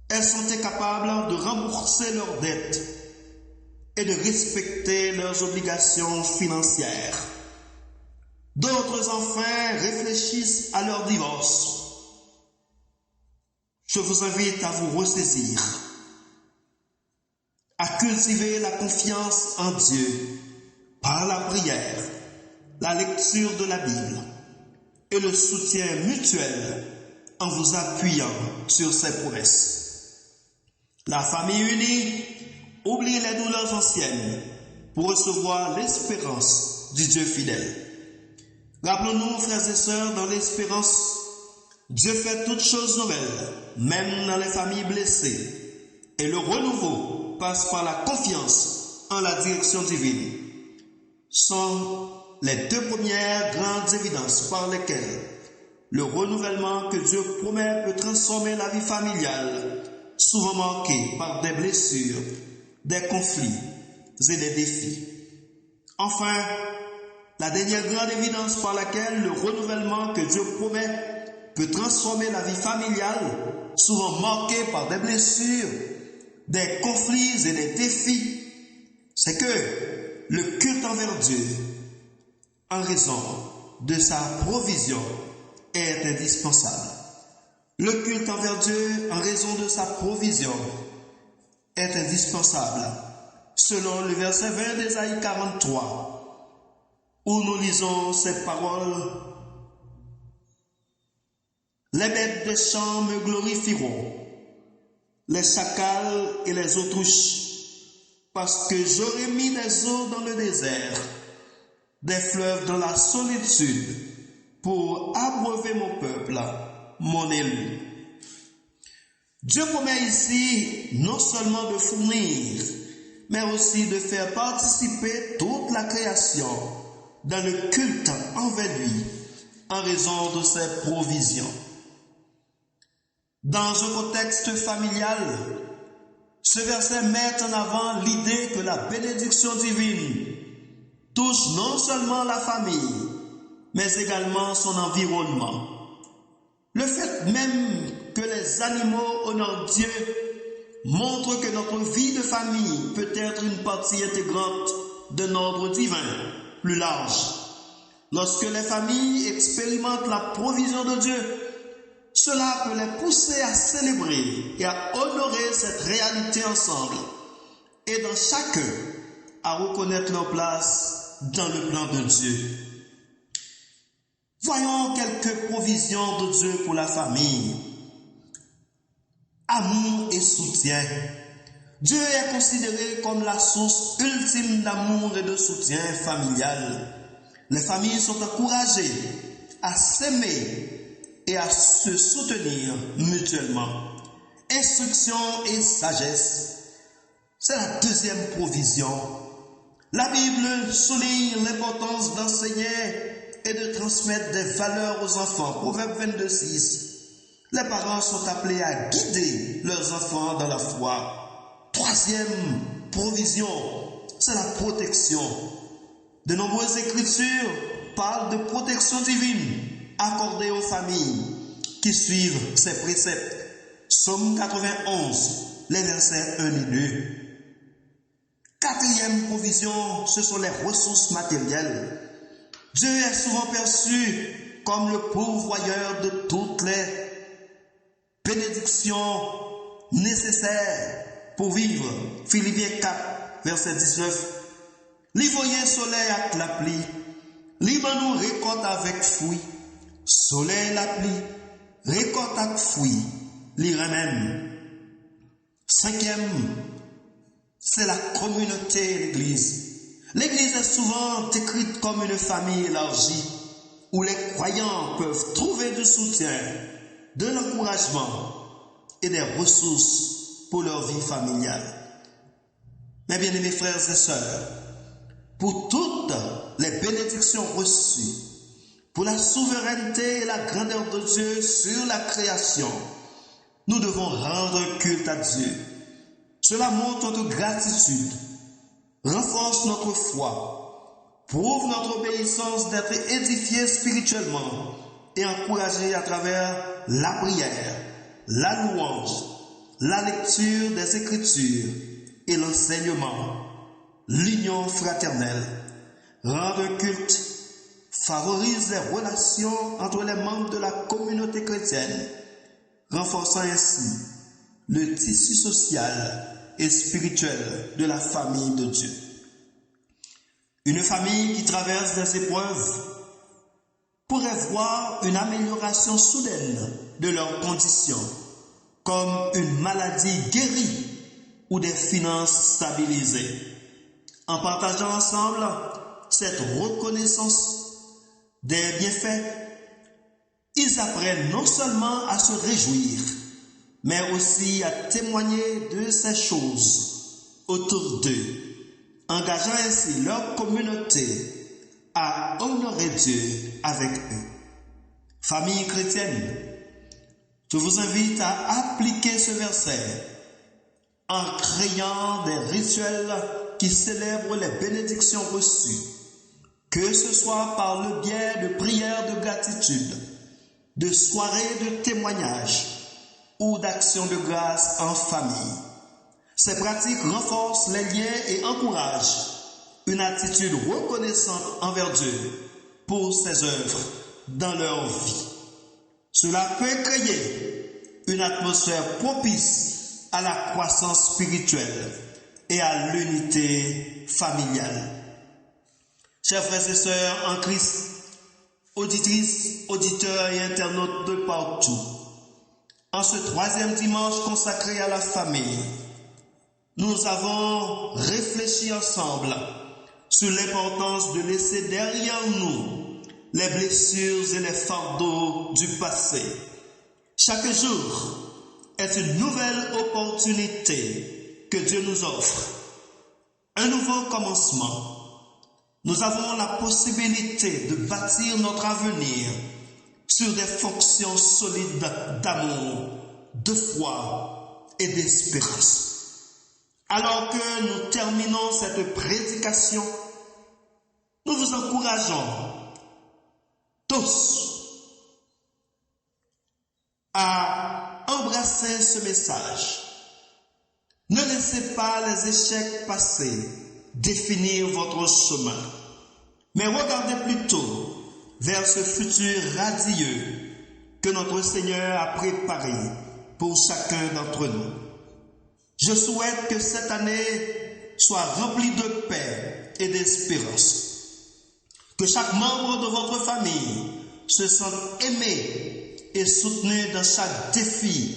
Speaker 10: Elles sont incapables de rembourser leurs dettes. et de respecter leurs obligations financières. D'autres enfin réfléchissent à leur divorce. Je vous invite à vous ressaisir, à cultiver la confiance en Dieu par la prière, la lecture de la Bible et le soutien mutuel en vous appuyant sur ses promesses. La famille unie oublie les douleurs anciennes pour recevoir l'espérance du Dieu fidèle. Rappelons-nous, frères et sœurs, dans l'espérance, Dieu fait toutes choses nouvelles, même dans les familles blessées, et le renouveau passe par la confiance en la direction divine. Sont les deux premières grandes évidences par lesquelles le renouvellement que Dieu promet peut transformer la vie familiale, souvent marquée par des blessures, des conflits et des défis. Enfin, la dernière grande évidence par laquelle le renouvellement que Dieu promet peut transformer la vie familiale, souvent marquée par des blessures, des conflits et des défis, c'est que le culte envers Dieu, en raison de sa provision, est indispensable. Le culte envers Dieu, en raison de sa provision, est indispensable, selon le verset 20 d'Ésaïe 43, où nous lisons ces paroles. Les bêtes des champs me glorifieront, les chacals et les autruches, parce que j'aurai mis des eaux dans le désert, des fleuves dans la solitude, pour abreuver mon peuple, mon élu. Dieu promet ici non seulement de fournir, mais aussi de faire participer toute la création dans le culte envers lui, en raison de ses provisions. Dans un contexte familial, ce verset met en avant l'idée que la bénédiction divine touche non seulement la famille, mais également son environnement. Le fait même que les animaux honorent Dieu montre que notre vie de famille peut être une partie intégrante d'un ordre divin plus large. Lorsque les familles expérimentent la provision de Dieu, cela peut les pousser à célébrer et à honorer cette réalité ensemble, et dans chacun à reconnaître leur place dans le plan de Dieu. Voyons quelques provisions de Dieu pour la famille. Amour et soutien. Dieu est considéré comme la source ultime d'amour et de soutien familial. Les familles sont encouragées à s'aimer et à se soutenir mutuellement. Instruction et sagesse, c'est la deuxième provision. La Bible souligne l'importance d'enseigner et de transmettre des valeurs aux enfants. Proverbe 22:6. Les parents sont appelés à guider leurs enfants dans la foi. Troisième provision, c'est la protection. De nombreuses écritures parlent de protection divine accordée aux familles qui suivent ces préceptes. Psaume 91, les versets 1 et 2. Quatrième provision, ce sont les ressources matérielles. Dieu est souvent perçu comme le pourvoyeur de toutes les bénédictions nécessaires pour vivre. Philippiens 4, verset 19. Li voye soleil avec la pluie, li ban nous récolte avec fruit. Soleil la pluie, récolte avec fruit, li remène. Cinquième, c'est la communauté, l'Église. L'Église est souvent décrite comme une famille élargie, où les croyants peuvent trouver du soutien, de l'encouragement et des ressources pour leur vie familiale. Mes bien-aimés frères et sœurs, pour toutes les bénédictions reçues, pour la souveraineté et la grandeur de Dieu sur la création, nous devons rendre culte à Dieu. Cela montre notre gratitude, renforce notre foi, prouve notre obéissance d'être édifiés spirituellement et encouragés à travers la prière, la louange, la lecture des Écritures et l'enseignement. l'union fraternelle, rendre culte, favorise les relations entre les membres de la communauté chrétienne, renforçant ainsi le tissu social et spirituel de la famille de Dieu. Une famille qui traverse des épreuves pourrait voir une amélioration soudaine de leurs conditions, comme une maladie guérie ou des finances stabilisées. En partageant ensemble cette reconnaissance des bienfaits, ils apprennent non seulement à se réjouir, mais aussi à témoigner de ces choses autour d'eux, engageant ainsi leur communauté à honorer Dieu avec eux. Famille chrétienne, je vous invite à appliquer ce verset en créant des rituels qui célèbrent les bénédictions reçues, que ce soit par le biais de prières de gratitude, de soirées de témoignages ou d'actions de grâce en famille. Ces pratiques renforcent les liens et encouragent une attitude reconnaissante envers Dieu pour ses œuvres dans leur vie. Cela peut créer une atmosphère propice à la croissance spirituelle et à l'unité familiale. Chers frères et sœurs en Christ, auditrices, auditeurs et internautes de partout, en ce 3e dimanche consacré à la famille, nous avons réfléchi ensemble sur l'importance de laisser derrière nous les blessures et les fardeaux du passé. Chaque jour est une nouvelle opportunité que Dieu nous offre, un nouveau commencement. Nous avons la possibilité de bâtir notre avenir sur des fonctions solides d'amour, de foi et d'espérance. Alors que nous terminons cette prédication, nous vous encourageons tous à embrasser ce message. Ne laissez pas les échecs passés définir votre chemin, mais regardez plutôt vers ce futur radieux que notre Seigneur a préparé pour chacun d'entre nous. Je souhaite que cette année soit remplie de paix et d'espérance. Que chaque membre de votre famille se sente aimé et soutenu dans chaque défi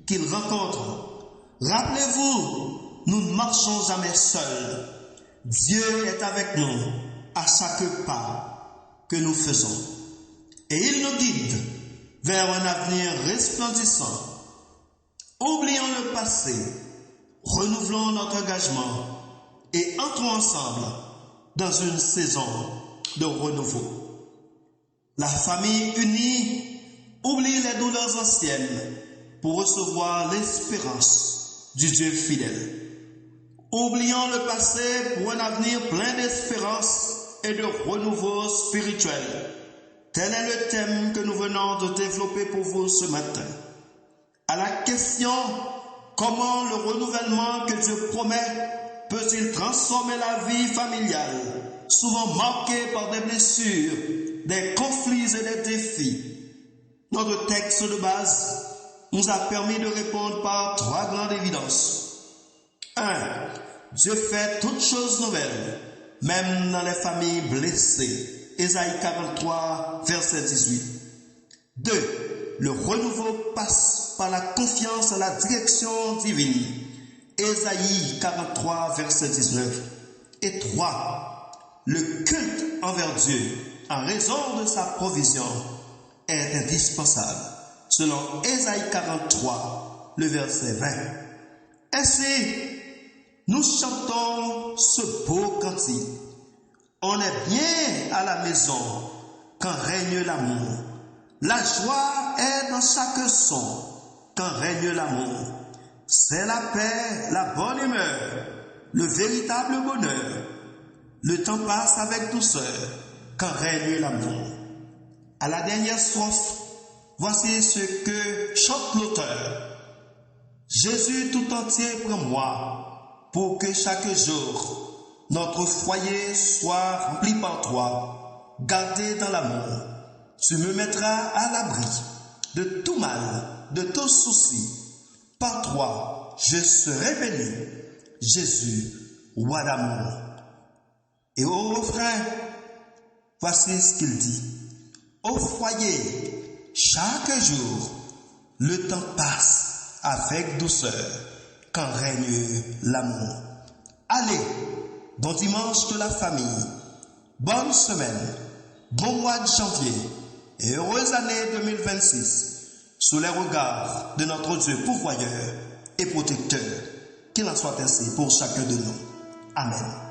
Speaker 10: qu'il rencontre. Rappelez-vous, nous ne marchons jamais seuls. Dieu est avec nous à chaque pas que nous faisons. Et il nous guide vers un avenir resplendissant. Oublions le passé, renouvelons notre engagement et entrons ensemble dans une saison de renouveau. La famille unie oublie les douleurs anciennes pour recevoir l'espérance du Dieu fidèle. Oublions le passé pour un avenir plein d'espérance et de renouveau spirituel. Tel est le thème que nous venons de développer pour vous ce matin. À la question « Comment le renouvellement que Dieu promet peut-il transformer la vie familiale, souvent marquée par des blessures, des conflits et des défis ?» Notre texte de base nous a permis de répondre par 3 grandes évidences. 1. Dieu fait toutes choses nouvelles, même dans les familles blessées. Ésaïe 43, verset 18. 2. Le renouveau passe par la confiance à la direction divine. Ésaïe 43, verset 19. Et 3. Le culte envers Dieu, en raison de sa provision, est indispensable, selon Ésaïe 43, le verset 20. Ainsi, nous chantons ce beau cantique. On est bien à la maison quand règne l'amour. La joie est dans chaque son quand règne l'amour. C'est la paix, la bonne humeur, le véritable bonheur. Le temps passe avec douceur quand règne l'amour. À la dernière strophe, voici ce que chante l'auteur. Jésus tout entier prend moi pour que chaque jour notre foyer soit rempli par toi, gardé dans l'amour. Tu me mettras à l'abri de tout mal, de tout souci. Par toi, je serai béni. Jésus, roi d'amour. Et au refrain, voici ce qu'il dit. Au foyer, chaque jour, le temps passe avec douceur quand règne l'amour. Allez, bon dimanche de la famille, bonne semaine, bon mois de janvier et heureuse année 2026 sous les regards de notre Dieu pourvoyeur et protecteur. Qu'il en soit ainsi pour chacun de nous. Amen.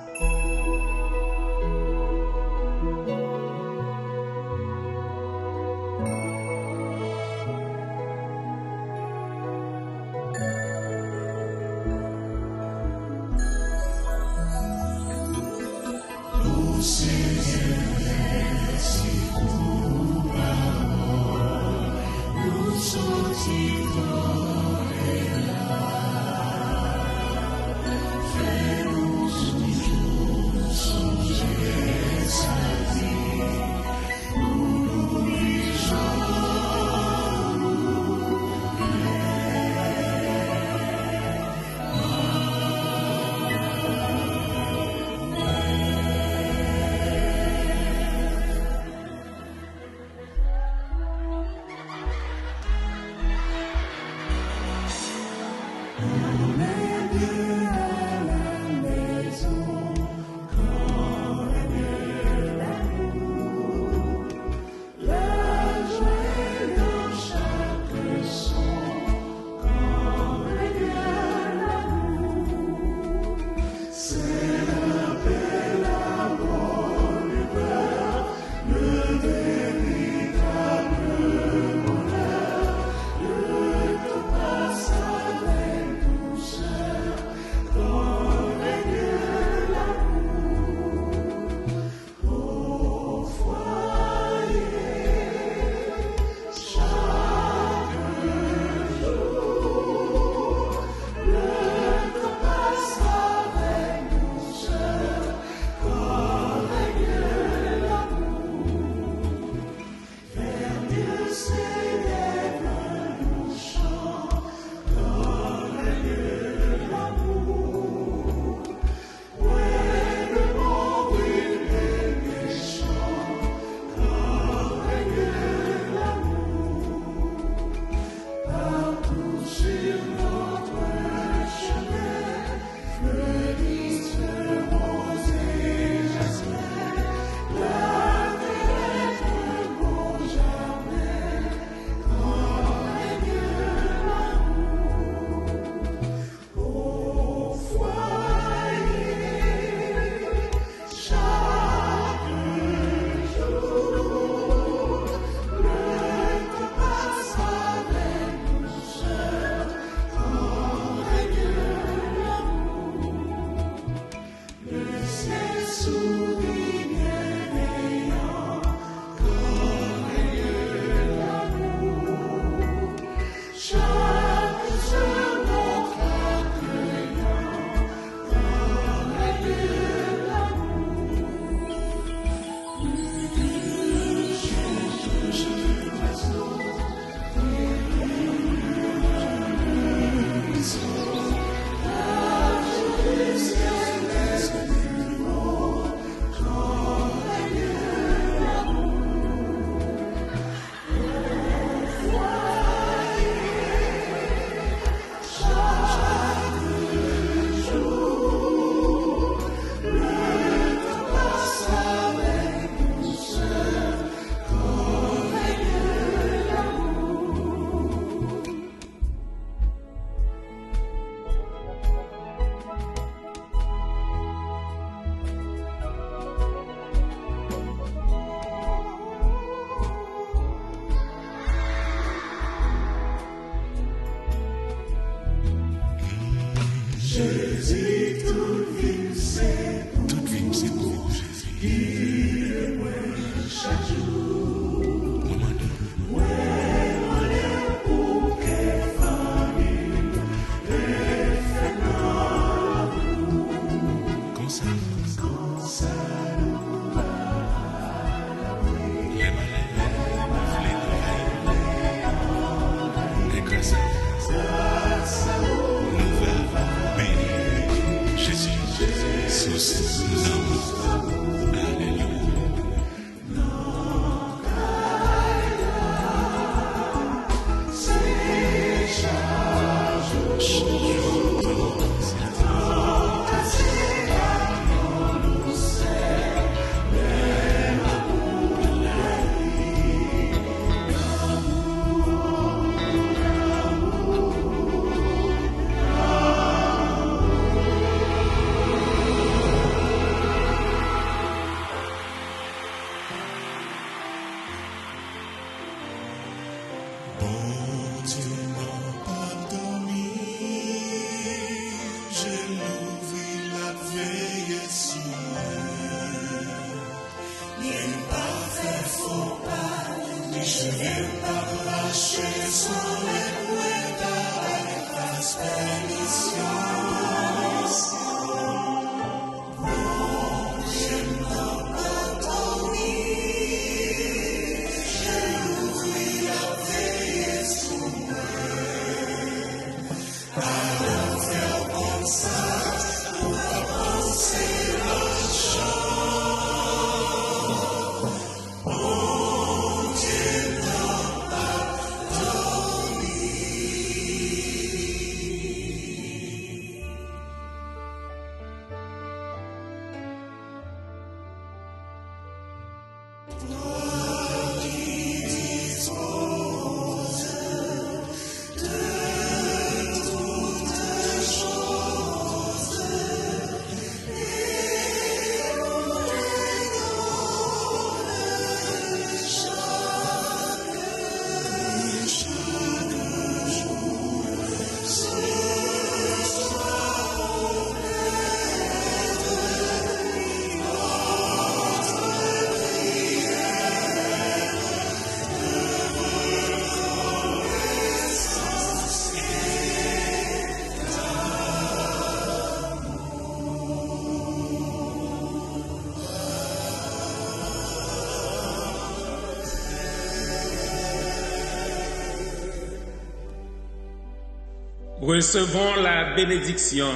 Speaker 1: Recevons la bénédiction.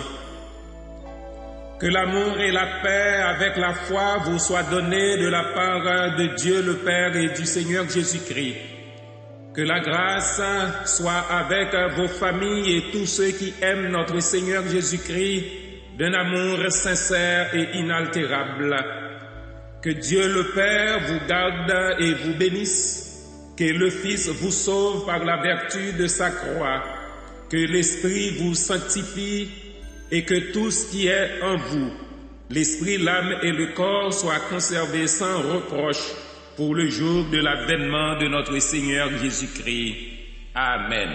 Speaker 1: Que l'amour et la paix avec la foi vous soient donnés de la part de Dieu le Père et du Seigneur Jésus-Christ. Que la grâce soit avec vos familles et tous ceux qui aiment notre Seigneur Jésus-Christ d'un amour sincère et inaltérable. Que Dieu le Père vous garde et vous bénisse. Que le Fils vous sauve par la vertu de sa croix. Que l'Esprit vous sanctifie et que tout ce qui est en vous, l'esprit, l'âme et le corps, soient conservés sans reproche pour le jour de l'avènement de notre Seigneur Jésus-Christ. Amen.